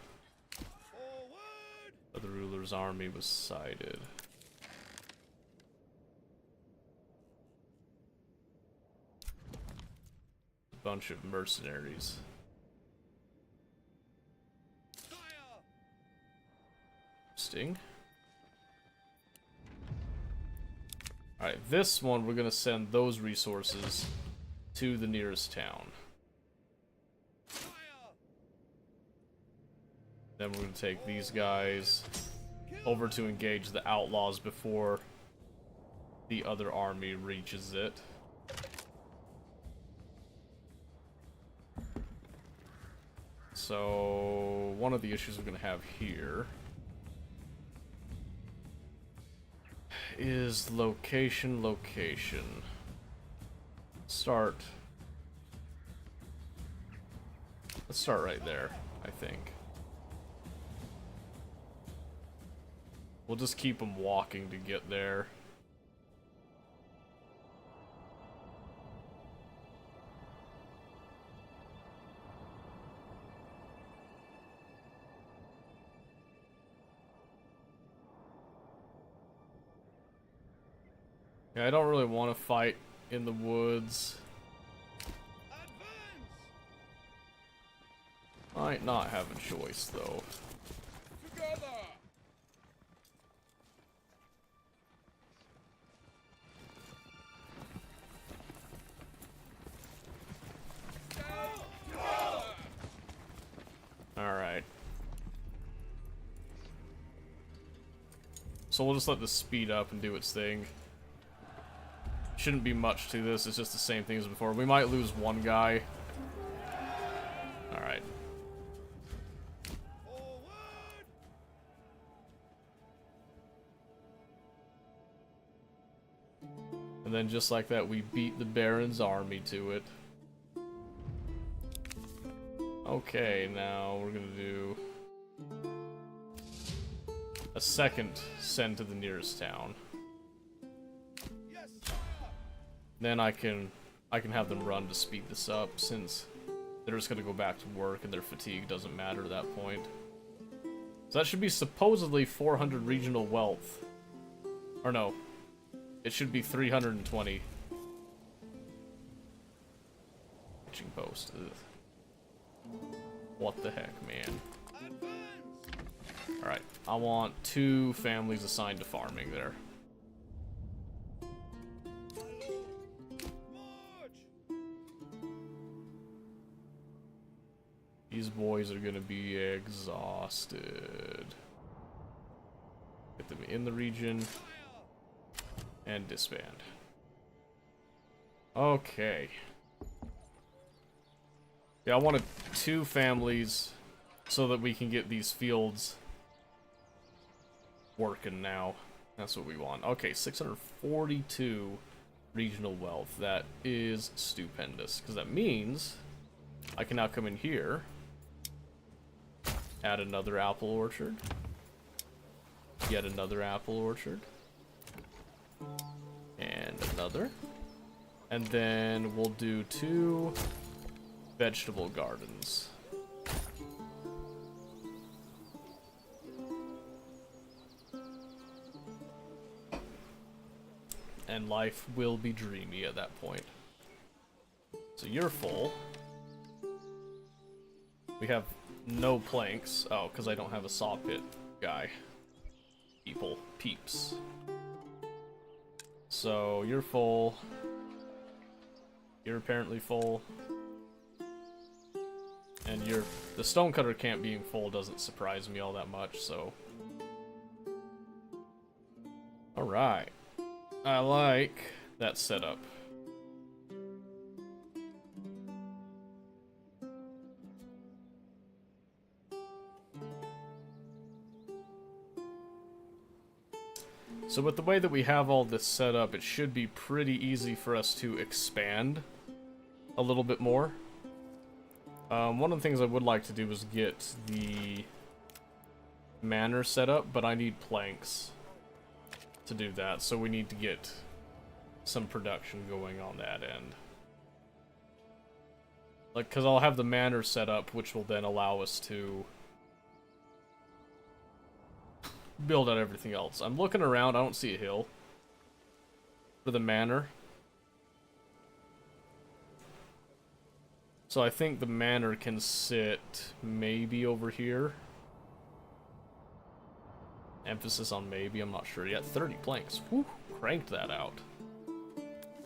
But the ruler's army was sighted. A bunch of mercenaries. Interesting. Alright, this one we're gonna send those resources to the nearest town. Then we're going to take these guys over to engage the outlaws before the other army reaches it. So, one of the issues we're going to have here is location. Let's start right there, I think. We'll just keep them walking to get there. Yeah, I don't really want to fight in the woods. Might not have a choice, though. Together. Alright. So we'll just let this speed up and do its thing. Shouldn't be much to this, it's just the same thing as before. We might lose one guy. Alright. And then just like that, we beat the Baron's army to it. Okay, now we're gonna do a second send to the nearest town. Then I can have them run to speed this up, since they're just gonna go back to work and their fatigue doesn't matter at that point. So that should be supposedly 400 regional wealth. Or no, it should be 320. Pitching post. Ugh. What the heck, man. Alright, I want 2 families assigned to farming there. These boys are gonna be exhausted. Get them in the region and disband. Okay. Yeah, I wanted 2 families so that we can get these fields working now. That's what we want. Okay, 642 regional wealth. That is stupendous, because that means I can now come in here, add another apple orchard, yet another apple orchard, and another, and then we'll do 2 vegetable gardens. And life will be dreamy at that point. So you're full. We have no planks. Oh, because I don't have a saw pit guy. Peeps. So you're full. You're apparently full. And the stonecutter camp being full doesn't surprise me all that much, so. Alright. I like that setup. So with the way that we have all this set up, it should be pretty easy for us to expand a little bit more. One of the things I would like to do is get the manor set up, but I need planks to do that, so we need to get some production going on that end. Like, because I'll have the manor set up, which will then allow us to build out everything else. I'm looking around, I don't see a hill for the manor. So I think the manor can sit maybe over here. Emphasis on maybe, I'm not sure yet. 30 planks. Whew, cranked that out.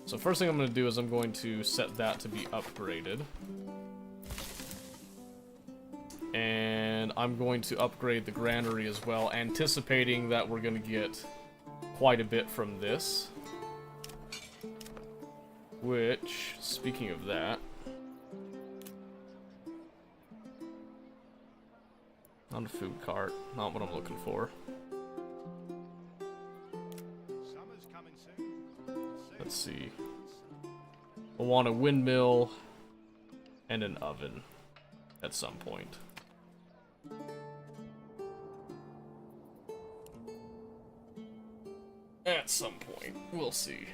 So first thing I'm going to do is I'm going to set that to be upgraded. And I'm going to upgrade the granary as well, anticipating that we're going to get quite a bit from this. Which, speaking of that, on a food cart, not what I'm looking for. Summer's coming soon. Let's see. We'll want a windmill and an oven at some point. At some point, we'll see.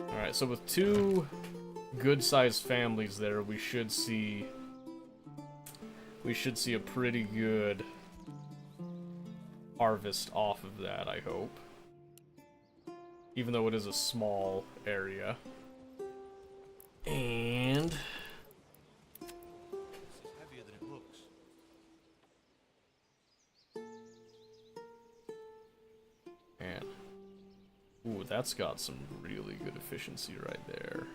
Alright, so with two good-sized families there, we should see a pretty good harvest off of that, I hope. Even though it is a small area. And This is heavier than it looks. man. Ooh, that's got some really good efficiency right there.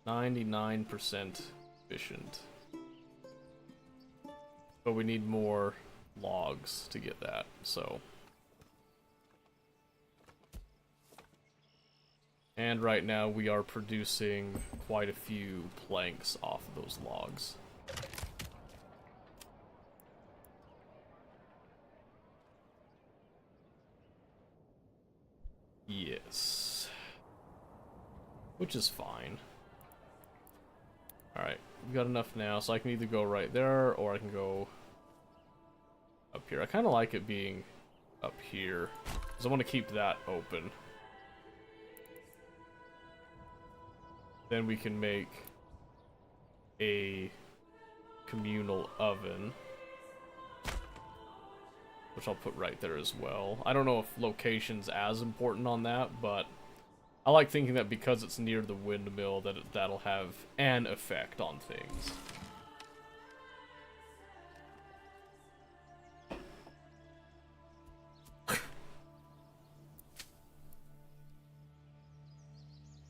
99% efficient. But we need more logs to get that, so. And right now we are producing quite a few planks off of those logs. Yes. Which is fine. Alright, we got enough now, so I can either go right there, or I can go up here. I kind of like it being up here, because I want to keep that open. Then we can make a communal oven, which I'll put right there as well. I don't know if location's as important on that, but I like thinking that because it's near the windmill that that'll have an effect on things.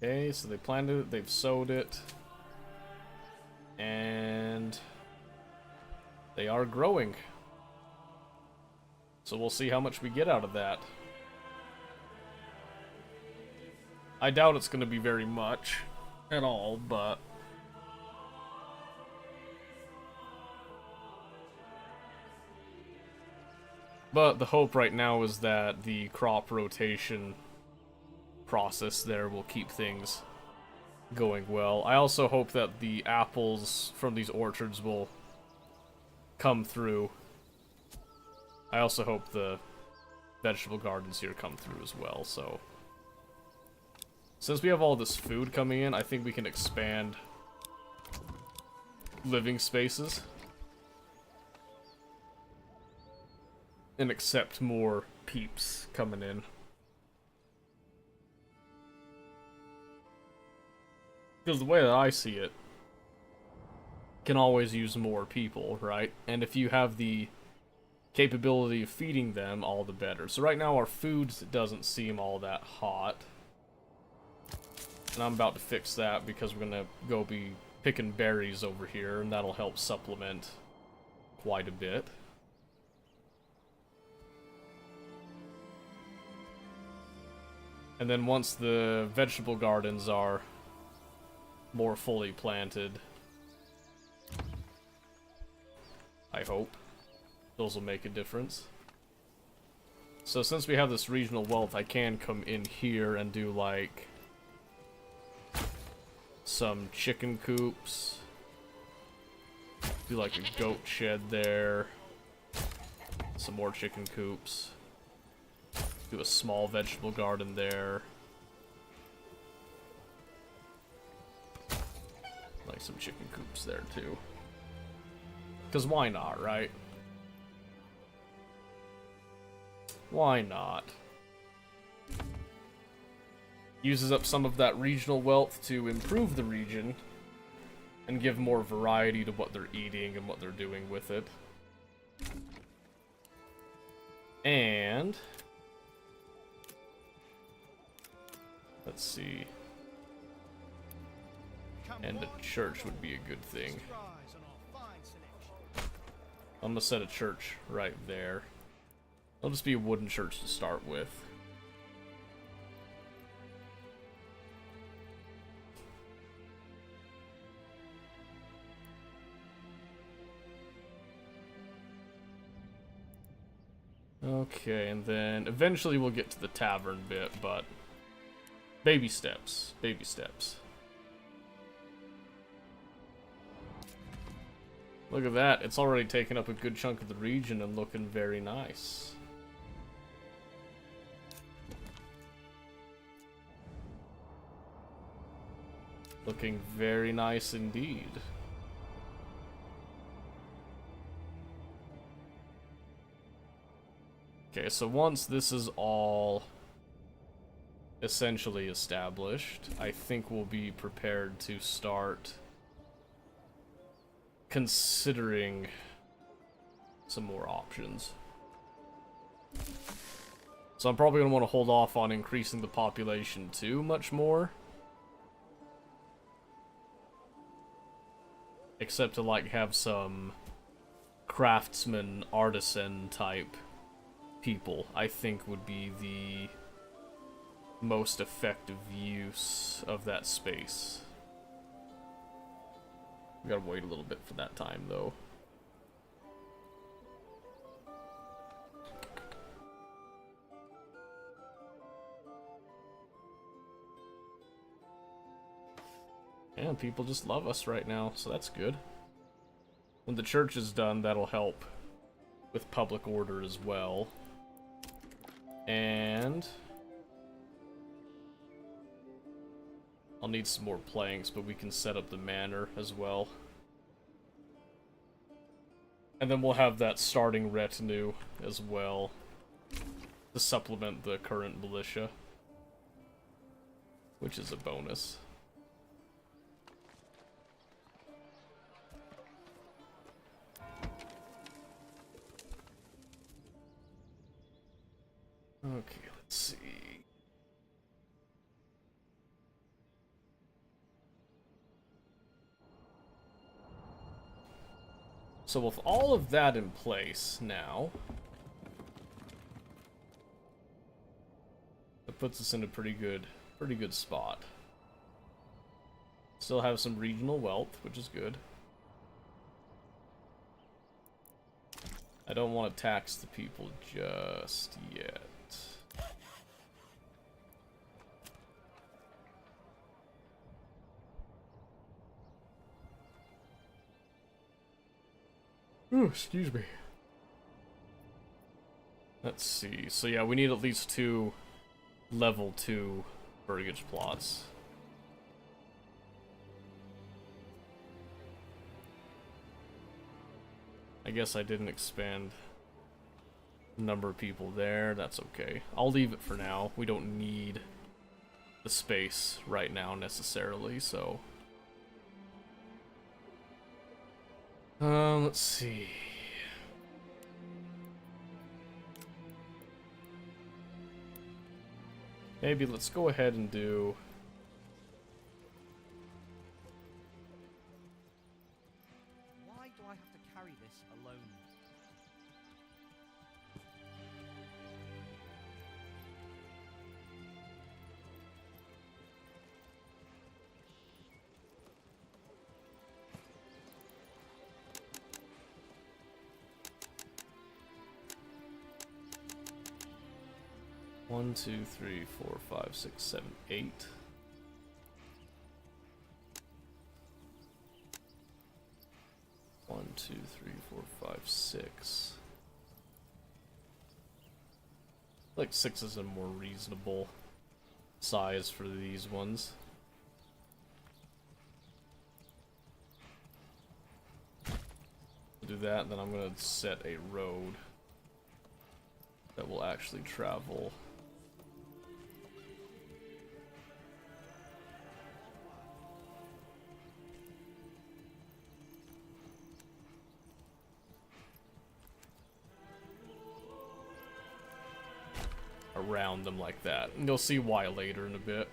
Okay, so they planted it, they've sowed it, and they are growing. So we'll see how much we get out of that. I doubt it's going to be very much at all, but the hope right now is that the crop rotation process there will keep things going well. I also hope that the apples from these orchards will come through. I also hope the vegetable gardens here come through as well, so since we have all this food coming in, I think we can expand living spaces and accept more peeps coming in. Because the way that I see it, can always use more people, right? And if you have the capability of feeding them, all the better. So right now our food doesn't seem all that hot. And I'm about to fix that because we're gonna go be picking berries over here, and that'll help supplement quite a bit. And then once the vegetable gardens are more fully planted, I hope those will make a difference. So since we have this regional wealth, I can come in here and do like some chicken coops, do like a goat shed there, some more chicken coops, do a small vegetable garden there, like some chicken coops there too, because why not, right? Why not? Uses up some of that regional wealth to improve the region and give more variety to what they're eating and what they're doing with it. And let's see. And a church would be a good thing. I'm gonna set a church right there. It'll just be a wooden church to start with. Okay, and then eventually we'll get to the tavern bit, but baby steps, baby steps. Look at that, it's already taken up a good chunk of the region and looking very nice. Looking very nice indeed. Okay, so once this is all essentially established, I think we'll be prepared to start considering some more options. So I'm probably going to want to hold off on increasing the population too much more. Except to like have some craftsman, artisan type people, I think would be the most effective use of that space. We gotta wait a little bit for that time though. And people just love us right now, so that's good. When the church is done, that'll help with public order as well. And I'll need some more planks, but we can set up the manor as well. And then we'll have that starting retinue as well to supplement the current militia, which is a bonus. Okay, let's see. So with all of that in place now, that puts us in a pretty good spot. Still have some regional wealth, which is good. I don't want to tax the people just yet. Ooh, excuse me. Let's see. So yeah, we need at least 2 level 2 burgage plots. I guess I didn't expand the number of people there. That's okay. I'll leave it for now. We don't need the space right now necessarily, so... let's see. Maybe let's go ahead and do... Why do I have to carry this alone? One, two, three, four, five, six, seven, 8. One, two, three, four, five, 6. Like 6 is a more reasonable size for these ones. Do that, and then I'm gonna set a road that will actually travel. Around them like that, and you'll see why later in a bit.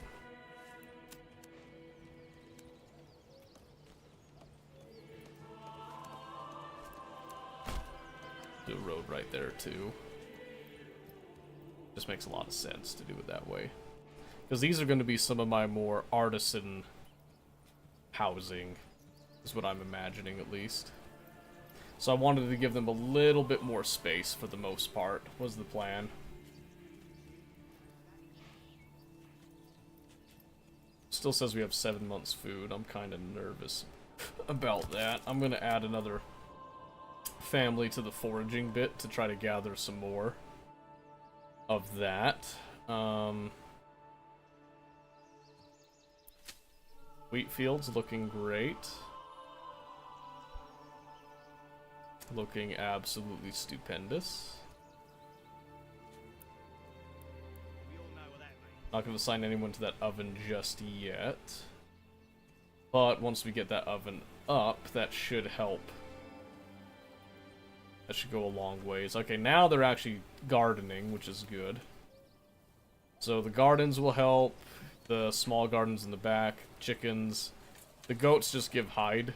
Do a road right there too. Just makes a lot of sense to do it that way, because these are going to be some of my more artisan housing, is what I'm imagining at least. So I wanted to give them a little bit more space for the most part, was the plan. Still says we have 7 months food. I'm kind of nervous about that. I'm going to add another family to the foraging bit to try to gather some more of that. Wheat fields looking great. Looking absolutely stupendous. We all know what that means. Not going to assign anyone to that oven just yet. But once we get that oven up, that should help. That should go a long ways. Okay, now they're actually gardening, which is good. So the gardens will help. The small gardens in the back. Chickens. The goats just give hide,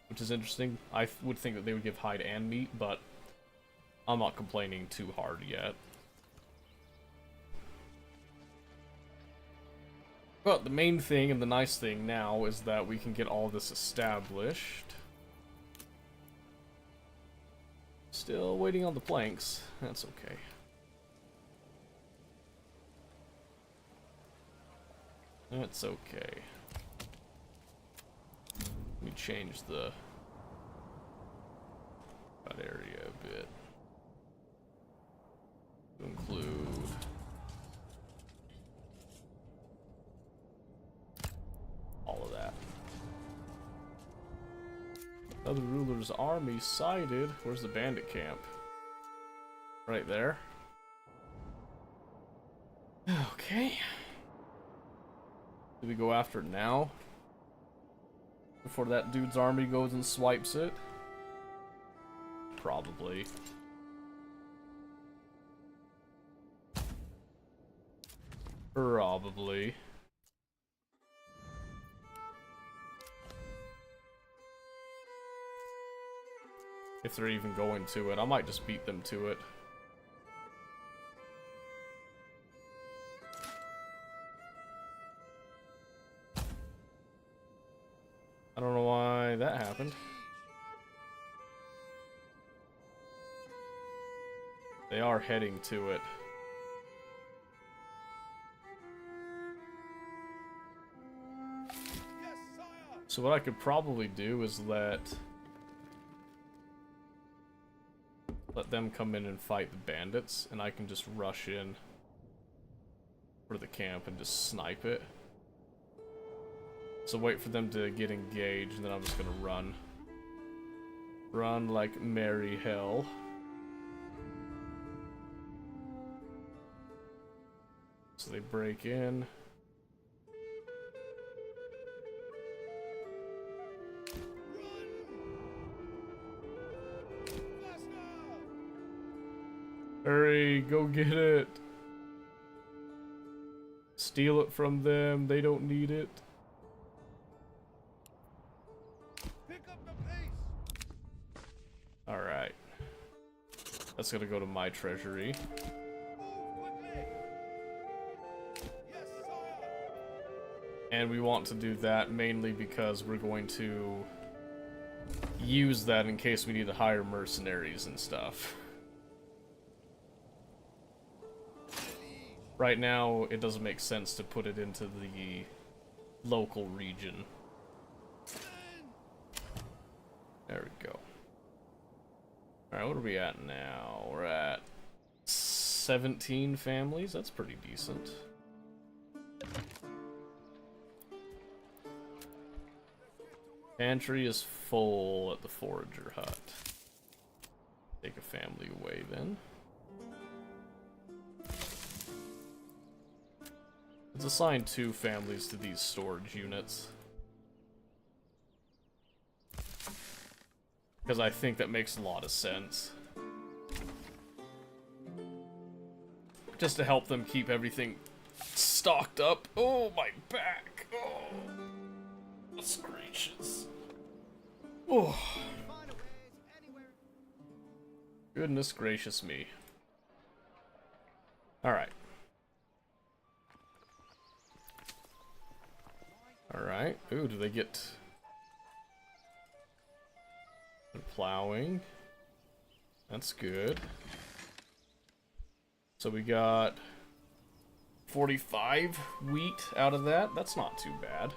which is interesting. I would think that they would give hide and meat, but I'm not complaining too hard yet. But the main thing and the nice thing now is that we can get all this established. Still waiting on the planks. That's okay. That's okay. Let me change the that area a bit to include all of that. Other ruler's army sighted. Where's the bandit camp? Right there. Okay. Do we go after it now? Before that dude's army goes and swipes it? Probably. Probably. If they're even going to it, I might just beat them to it. I don't know why that happened. They are heading to it. So what I could probably do is let them come in and fight the bandits, and I can just rush in for the camp and just snipe it. So wait for them to get engaged, and then I'm just gonna run. Run like merry hell. So they break in. Hurry, go get it. steal it from them. They don't need it. Pick up the pace. Alright. That's gonna go to my treasury. Move quickly. Yes, sire. And we want to do that mainly because we're going to use that in case we need to hire mercenaries and stuff. Right now, it doesn't make sense to put it into the local region. There we go. Alright, what are we at now? We're at 17 families. That's pretty decent. Pantry is full at the forager hut. Take a family away then. Let's assign 2 families to these storage units. Because I think that makes a lot of sense. Just to help them keep everything stocked up. Oh, my back. Oh, that's gracious. Oh. Goodness gracious me. Alright. Alright. Ooh, do they get... They're plowing. That's good. So we got 45 wheat out of that. That's not too bad.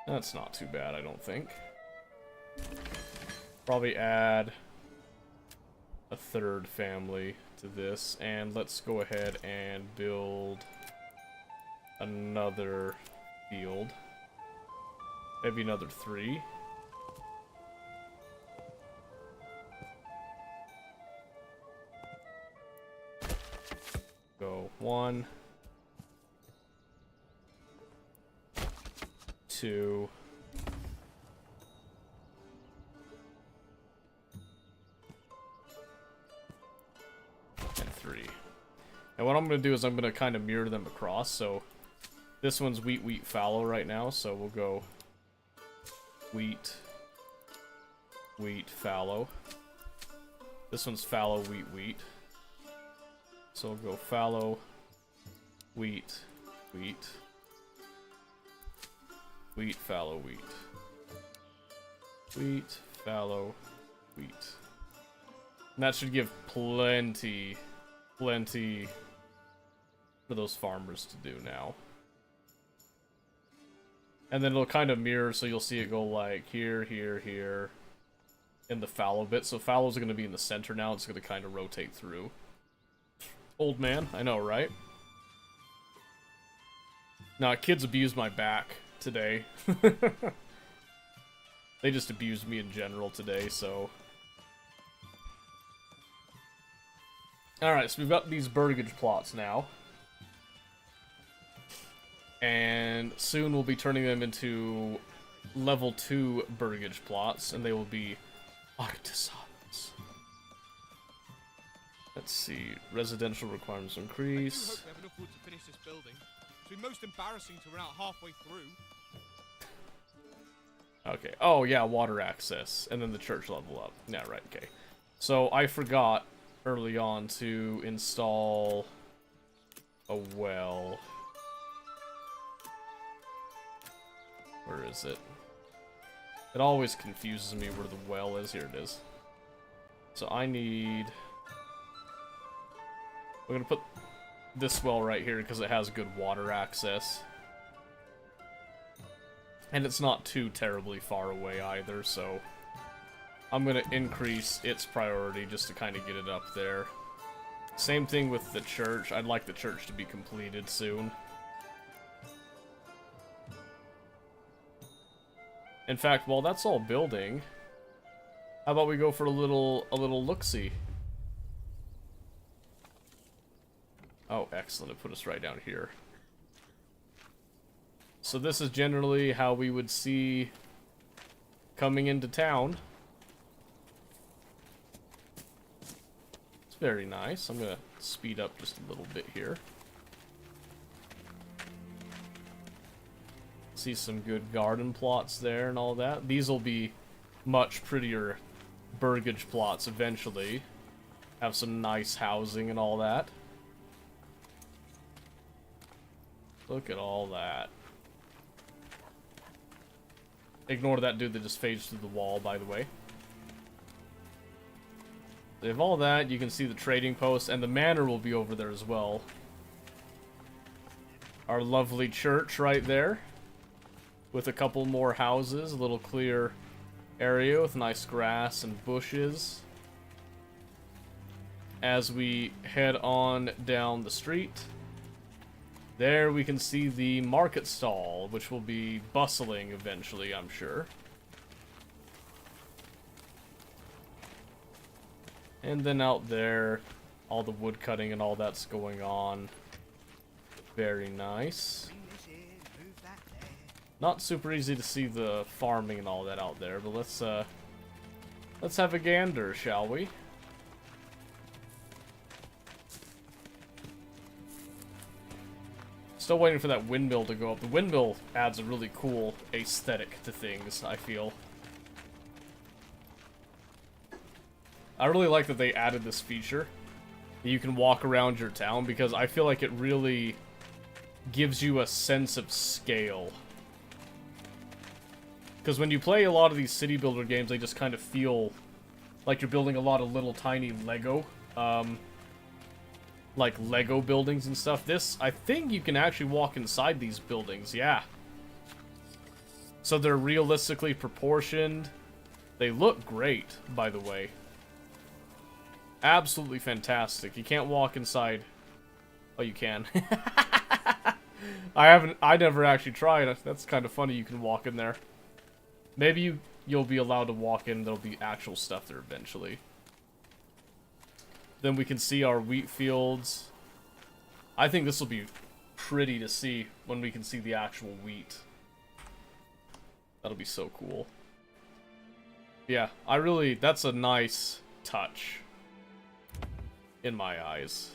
That's not too bad, I don't think. Probably add a 3rd family to this. And let's go ahead and build another field. Maybe another 3. Go 1, 2, and 3. And what I'm going to do is I'm going to kind of mirror them across. So this one's wheat, wheat, fallow right now. So we'll go wheat, wheat, fallow. This one's fallow, wheat, wheat. So we'll go fallow, wheat, wheat, wheat, fallow, wheat, wheat, fallow, wheat. And that should give plenty for those farmers to do now. And then it'll kind of mirror, so you'll see it go like here, here, here, in the fallow bit. So fallow's going to be in the center now. It's going to kind of rotate through. Old man, I know, right? Nah, kids abused my back today. They just abused me in general today, so... Alright, so we've got these burgage plots now. And soon we'll be turning them into level 2 burgage plots, and they will be artisans. Let's see, residential requirements increase. I do hope we have enough wood to finish this building. It's been most embarrassing to run out halfway through. Okay, oh yeah, water access, and then the church level up. Yeah, right, okay. So I forgot early on to install a well. Where is it? It always confuses me where the well is. Here it is. So I need... We're gonna put this well right here because it has good water access. And it's not too terribly far away either, so... I'm gonna increase its priority just to kind of get it up there. Same thing with the church. I'd like the church to be completed soon. In fact, while that's all building, how about we go for a little look-see? Oh, excellent. It put us right down here. So this is generally how we would see coming into town. Let's Very nice. I'm gonna speed up just a little bit here. See some good garden plots there and all that. These will be much prettier burgage plots eventually. Have some nice housing and all that. Look at all that. Ignore that dude that just fades through the wall, by the way. They have all that. You can see the trading post, and the manor will be over there as well. Our lovely church right there, with a couple more houses, a little clear area with nice grass and bushes. As we head on down the street, there we can see the market stall, which will be bustling eventually, I'm sure. And then out there, all the wood cutting and all that's going on. Very nice. Not super easy to see the farming and all that out there, but let's have a gander, shall we? Still waiting for that windmill to go up. The windmill adds a really cool aesthetic to things, I feel. I really like that they added this feature that you can walk around your town, because I feel like it really gives you a sense of scale. Because when you play a lot of these city builder games, they just kind of feel like you're building a lot of little tiny Lego, like Lego buildings and stuff. This, I think you can actually walk inside these buildings, yeah. So they're realistically proportioned. They look great, by the way. Absolutely fantastic. You can't walk inside. Oh, you can. I never actually tried. That's kind of funny, you can walk in there. Maybe you'll be allowed to walk in, there'll be actual stuff there eventually. Then we can see our wheat fields. I think this will be pretty to see when we can see the actual wheat. That'll be so cool. Yeah, that's a nice touch in my eyes.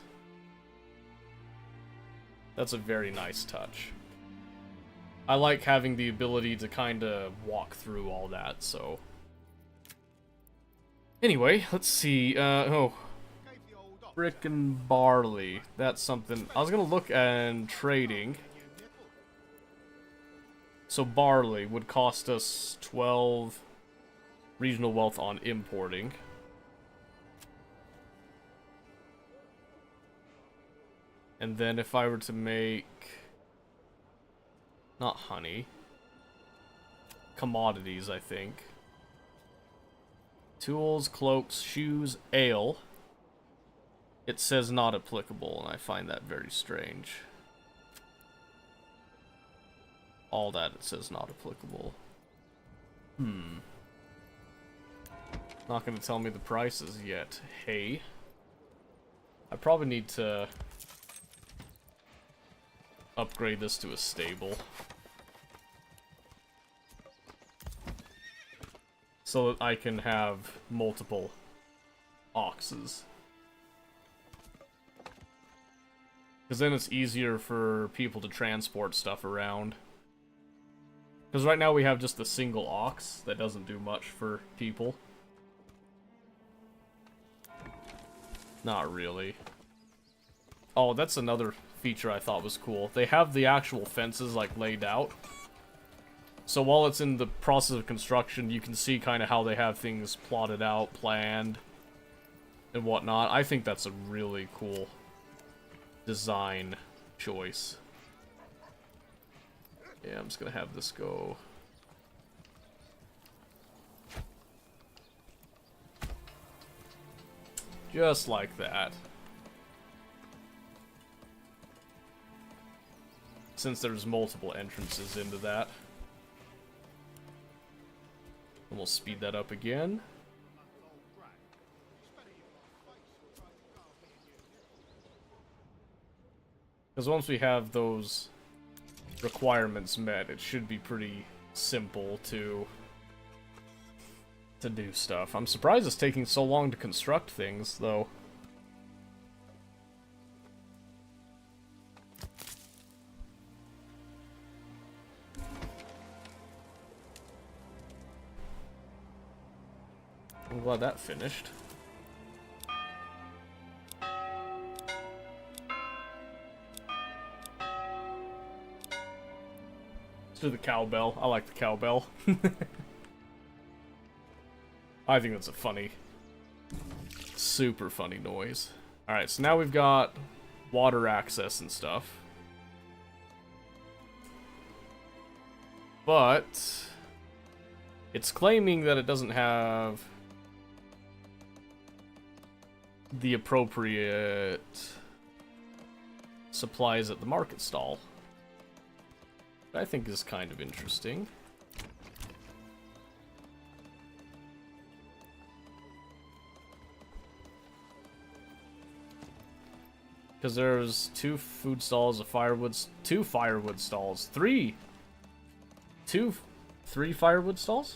That's a very nice touch. I like having the ability to kind of walk through all that, so. Anyway, let's see. Brick and barley. That's something. I was gonna look at trading. So barley would cost us 12 regional wealth on importing. And then if I were to make, not honey, commodities, I think. Tools, cloaks, shoes, ale. It says not applicable, and I find that very strange. All that it says not applicable. Not gonna tell me the prices yet. Hey. I probably need to upgrade this to a stable, so that I can have multiple oxes. Because then it's easier for people to transport stuff around. Because right now we have just a single ox that doesn't do much for people. Not really. Oh, that's another feature I thought was cool. They have the actual fences like laid out. So while it's in the process of construction, you can see kind of how they have things plotted out, planned, and whatnot. I think that's a really cool design choice. Yeah, I'm just gonna have this go. Just like that. Since there's multiple entrances into that. And we'll speed that up again. Because once we have those requirements met, it should be pretty simple to do stuff. I'm surprised it's taking so long to construct things, though. I'm glad that finished. Let's do the cowbell. I like the cowbell. I think that's a funny, super funny noise. Alright, so now we've got water access and stuff. But it's claiming that it doesn't have the appropriate supplies at the market stall. I think is kind of interesting. Because there's 2 food stalls, two firewood stalls, 3 firewood stalls,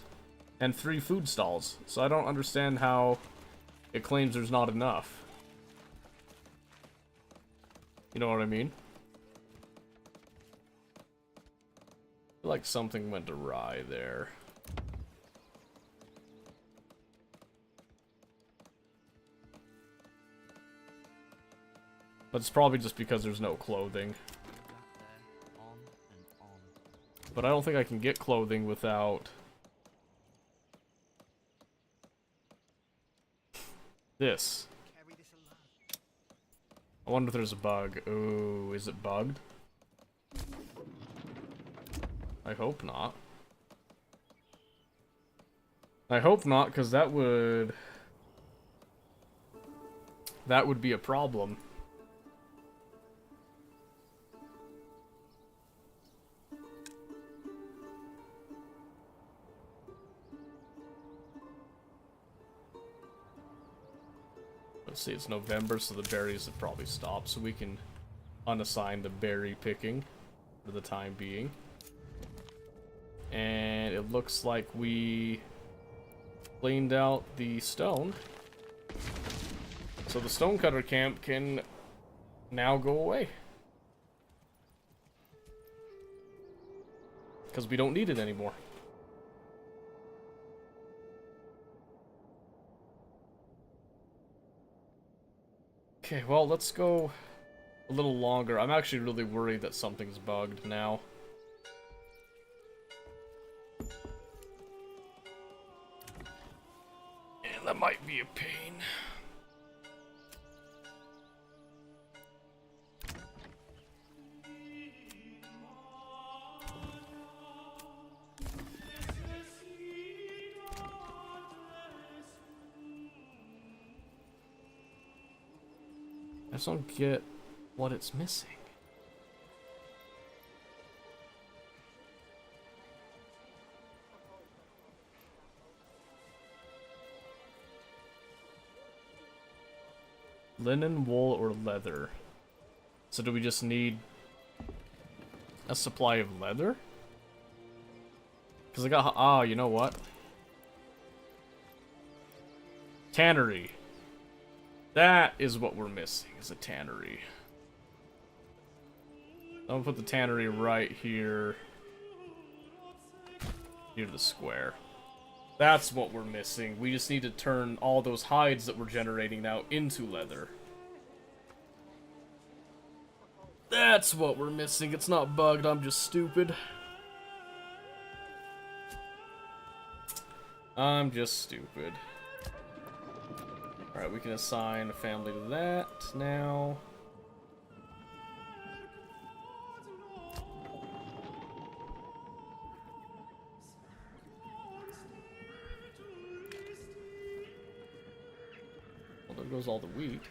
and 3 food stalls. So I don't understand how it claims there's not enough. You know what I mean? I feel like something went awry there. But it's probably just because there's no clothing. But I don't think I can get clothing without this. I wonder if there's a bug. Ooh, is it bugged? I hope not. I hope not, because that would be a problem. Let's see, it's November, so the berries have probably stopped, so we can unassign the berry picking for the time being. And it looks like we cleaned out the stone. So the stonecutter camp can now go away. Because we don't need it anymore. Okay, well, let's go a little longer. I'm actually really worried that something's bugged now. And that might be a pain. I just don't get what it's missing. Linen, wool, or leather. So do we just need a supply of leather? Because I got... you know what? Tannery. That is what we're missing, is a tannery. I'm gonna put the tannery right here. Near the square. That's what we're missing. We just need to turn all those hides that we're generating now into leather. That's what we're missing. It's not bugged, I'm just stupid. I'm just stupid. Alright, we can assign a family to that now. Well, there goes all the wheat.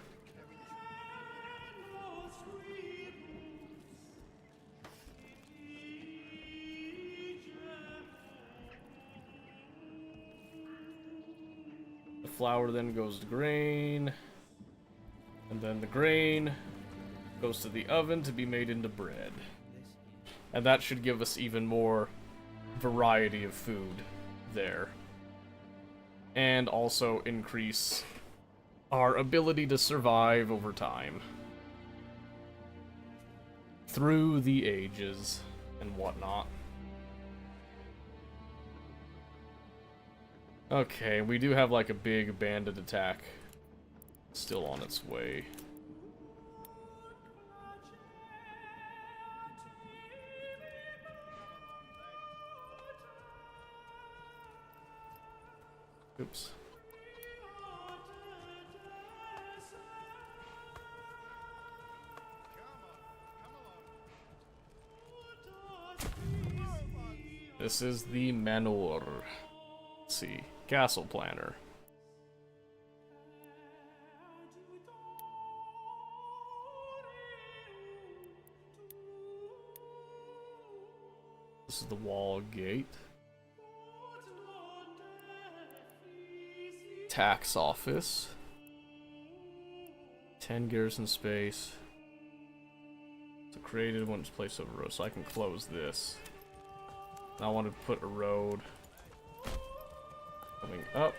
Flour then goes to grain, and then the grain goes to the oven to be made into bread. And that should give us even more variety of food there. And also increase our ability to survive over time. Through the ages and whatnot. Okay, we do have like a big bandit attack still on its way. Oops. This is the manor. Let's see. Castle planner. This is the wall gate. Tax office. 10 garrison space. It's created when it's placed over road, so I can close this. I want to put a road coming up.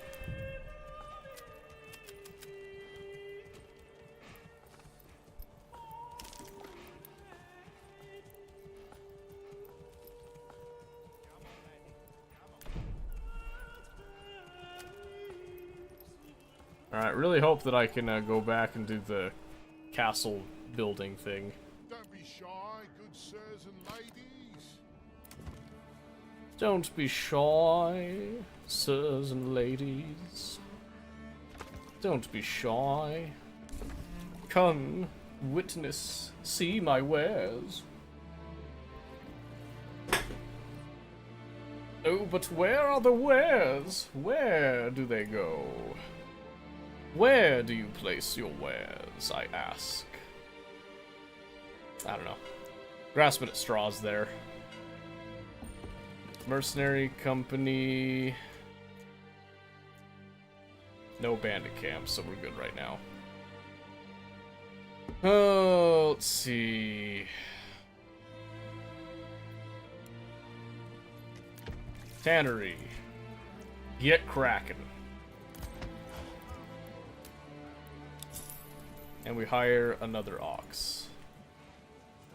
Alright, really hope that I can go back and do the castle building thing. Don't be shy, good sirs and ladies. Don't be shy, sirs and ladies. Don't be shy. Come, witness, see my wares. Oh, but where are the wares? Where do they go? Where do you place your wares, I ask? I don't know. Grasping at straws there. Mercenary company. No bandit camps, so we're good right now. Oh, let's see. Tannery. Get cracking. And we hire another ox.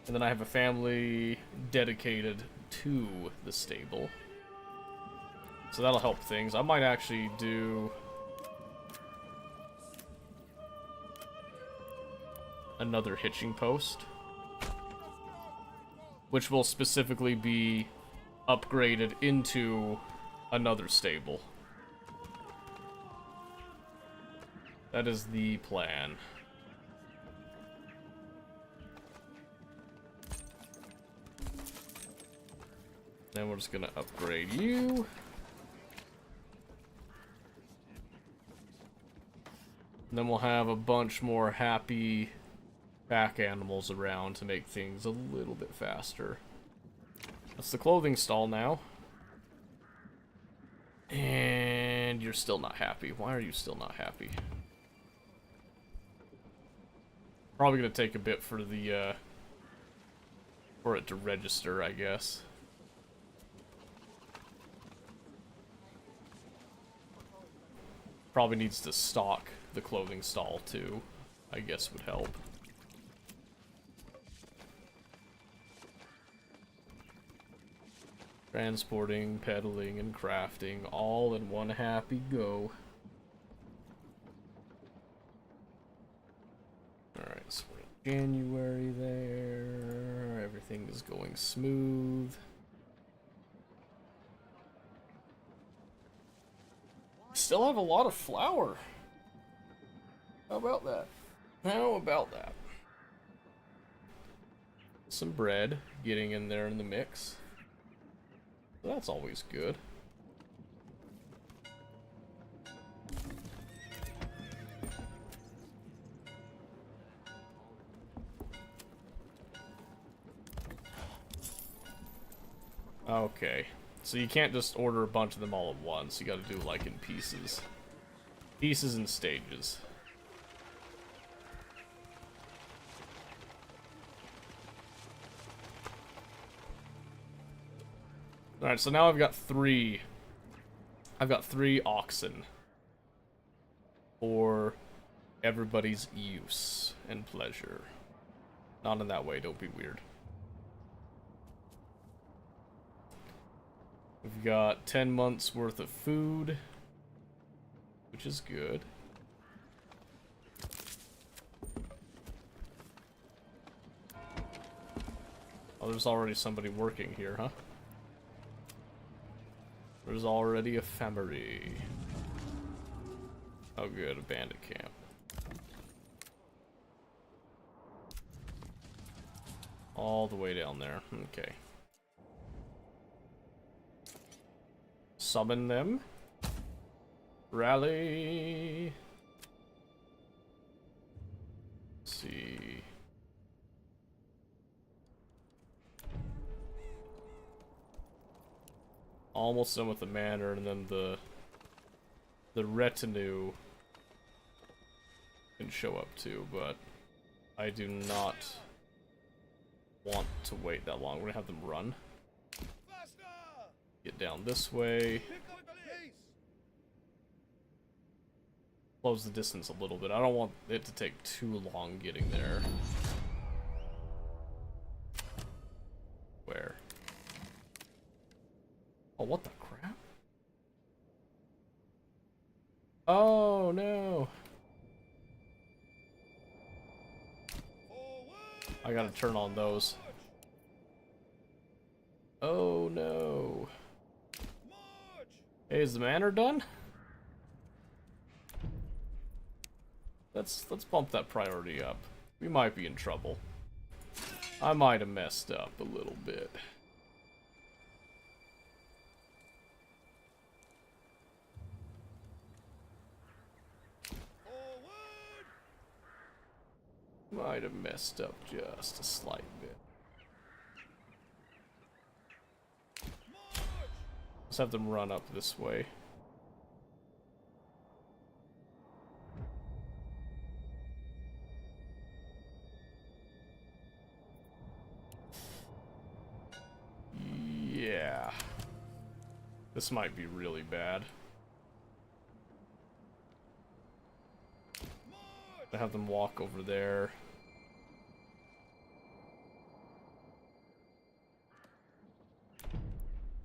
And then I have a family dedicated to the stable. So that'll help things. I might actually do another hitching post, which will specifically be upgraded into another stable. That is the plan. Then we're just gonna upgrade you. And then we'll have a bunch more happy pack animals around to make things a little bit faster. That's the clothing stall now. And you're still not happy. Why are you still not happy? Probably gonna take a bit for the for it to register, I guess. Probably needs to stock the clothing stall too, I guess would help. Transporting, peddling, and crafting all in one happy go. Alright, so we're in January there. Everything is going smooth. Still have a lot of flour. How about that? How about that? Some bread getting in there in the mix. That's always good. Okay. So you can't just order a bunch of them all at once. You gotta do it like in pieces. Pieces and stages. Alright, so now I've got three oxen for everybody's use and pleasure. Not in that way, don't be weird. We've got 10 months worth of food which is good. Oh, there's already somebody working here, huh? There's already a family. Oh good, a bandit camp. All the way down there, okay. Summon them. Rally. Let's see. Almost done with the manor, and then the retinue can show up too, but I do not want to wait that long. We're gonna have them run. Get down this way. Close the distance a little bit. I don't want it to take too long getting there. Where? Oh, what the crap? Oh, no. I gotta turn on those. Oh, no. Hey, is the manor done? Let's bump that priority up. We might be in trouble. I might have messed up a little bit. Might have messed up just a slight bit. Let's have them run up this way. Yeah. This might be really bad. I have them walk over there.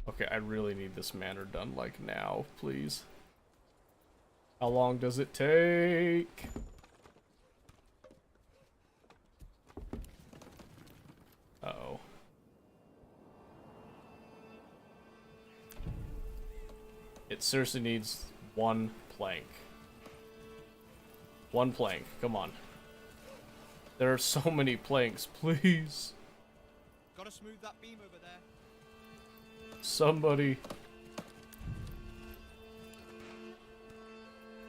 Okay, I really need this manor done, like, now, please. How long does it take? Uh-oh. It seriously needs one plank. One plank, come on. There are so many planks, please. Gotta smooth that beam over there. Somebody.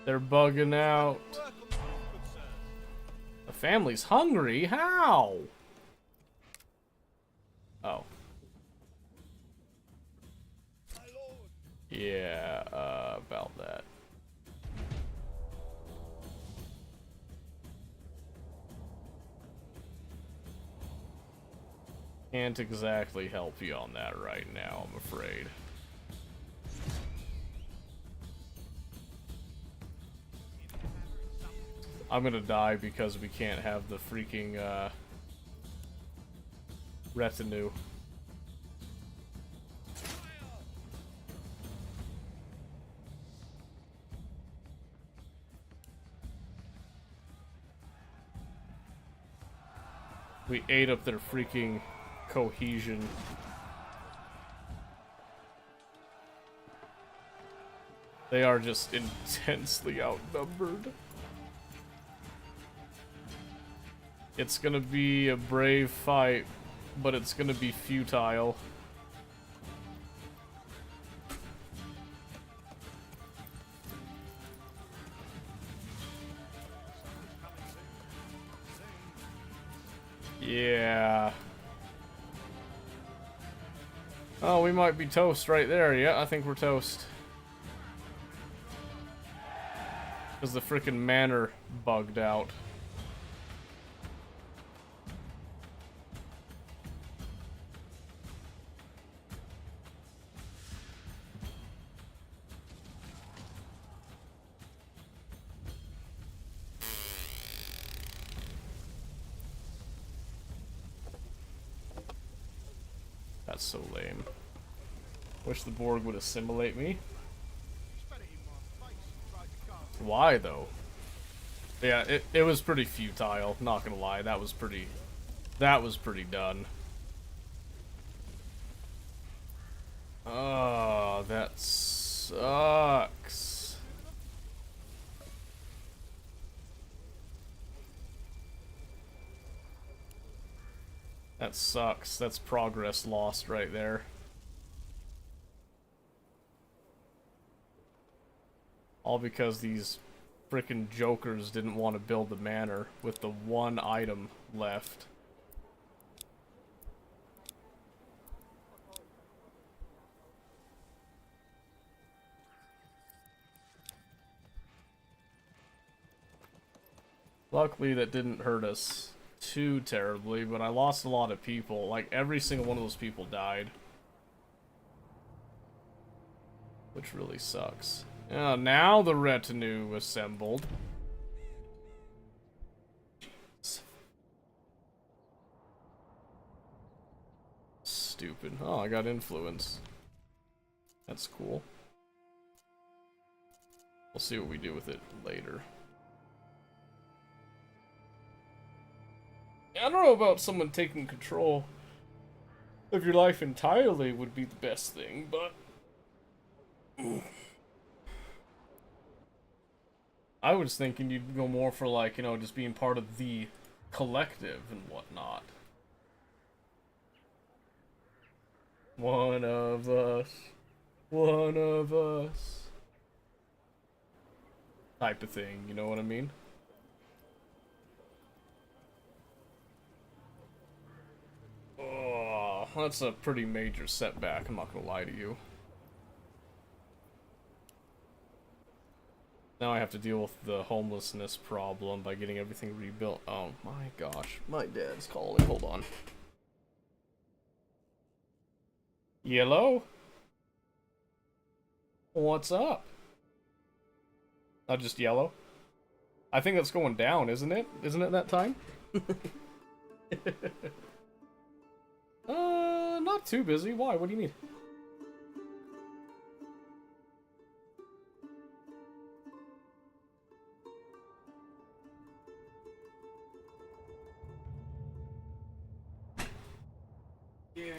They're bugging out. Work on the roof, good sir. The family's hungry? How? Oh. My lord. Yeah, about that. Can't exactly help you on that right now, I'm afraid. I'm gonna die because we can't have the freaking, retinue. We ate up their freaking cohesion. They are just intensely outnumbered. It's gonna be a brave fight, but it's gonna be futile. Yeah. Oh, we might be toast right there. Yeah, I think we're toast. Because the frickin' manor bugged out. That's so lame. Wish the Borg would assimilate me. Why, though? Yeah, it was pretty futile, not gonna lie. That was pretty done. Oh, that sucks. That sucks. That's progress lost right there. All because these frickin' jokers didn't want to build the manor with the one item left. Luckily, that didn't hurt us too terribly, but I lost a lot of people. Like, every single one of those people died. Which really sucks. Now the retinue assembled. Stupid. Oh, I got influence. That's cool. We'll see what we do with it later. I don't know about someone taking control of your life entirely would be the best thing, but I was thinking you'd go more for, like, you know, just being part of the collective and whatnot. One of us. One of us. Type of thing, you know what I mean? Oh, that's a pretty major setback, I'm not gonna lie to you. Now I have to deal with the homelessness problem by getting everything rebuilt. Oh my gosh, my dad's calling, hold on. Yellow? What's up? Not just yellow? I think that's going down, isn't it? Isn't it that time? Not too busy. Why? What do you need? Yeah,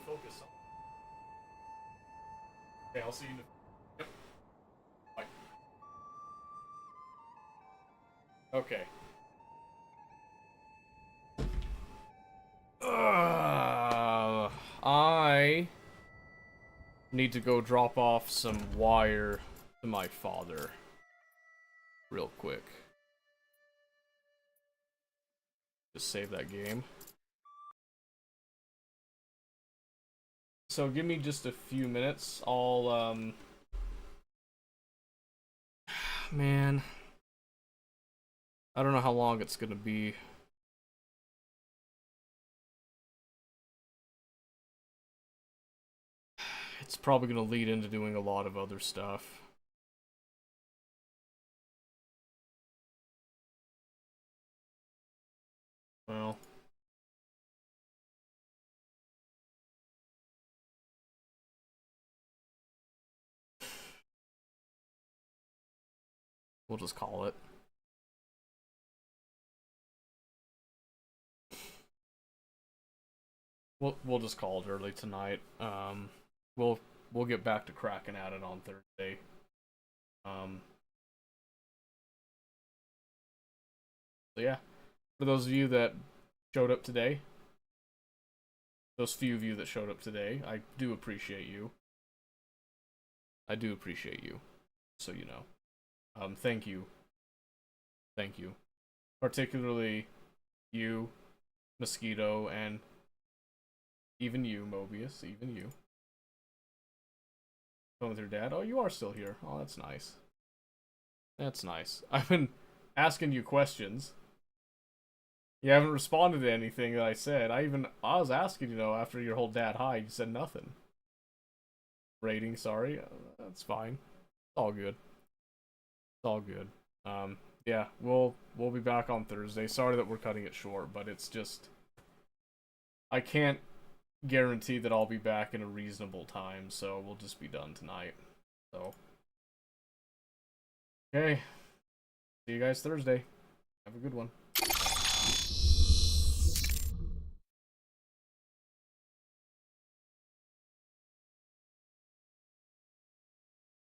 focus on. Okay, I'll see you in Yep. Bye. Okay. I need to go drop off some wire to my father. Real quick. Just save that game. So give me just a few minutes. I'll, man. I don't know how long it's gonna be. It's probably gonna lead into doing a lot of other stuff. Well. We'll just call it. We'll just call it early tonight. We'll get back to cracking at it on Thursday. So yeah, for those of you that showed up today, those few of you that showed up today, I do appreciate you. I do appreciate you, so you know. Thank you. Thank you. Particularly you, Mosquito, and even you, Mobius, even you. Going with your dad? Oh, you are still here. Oh, that's nice. That's nice. I've been asking you questions. You haven't responded to anything that I said. I was asking, you know, after your whole dad hi, you said nothing. Rating, sorry. That's fine. It's all good. It's all good. Yeah, we'll be back on Thursday. Sorry that we're cutting it short, but it's just I can't guarantee that I'll be back in a reasonable time, so we'll just be done tonight. So okay. See you guys Thursday. Have a good one.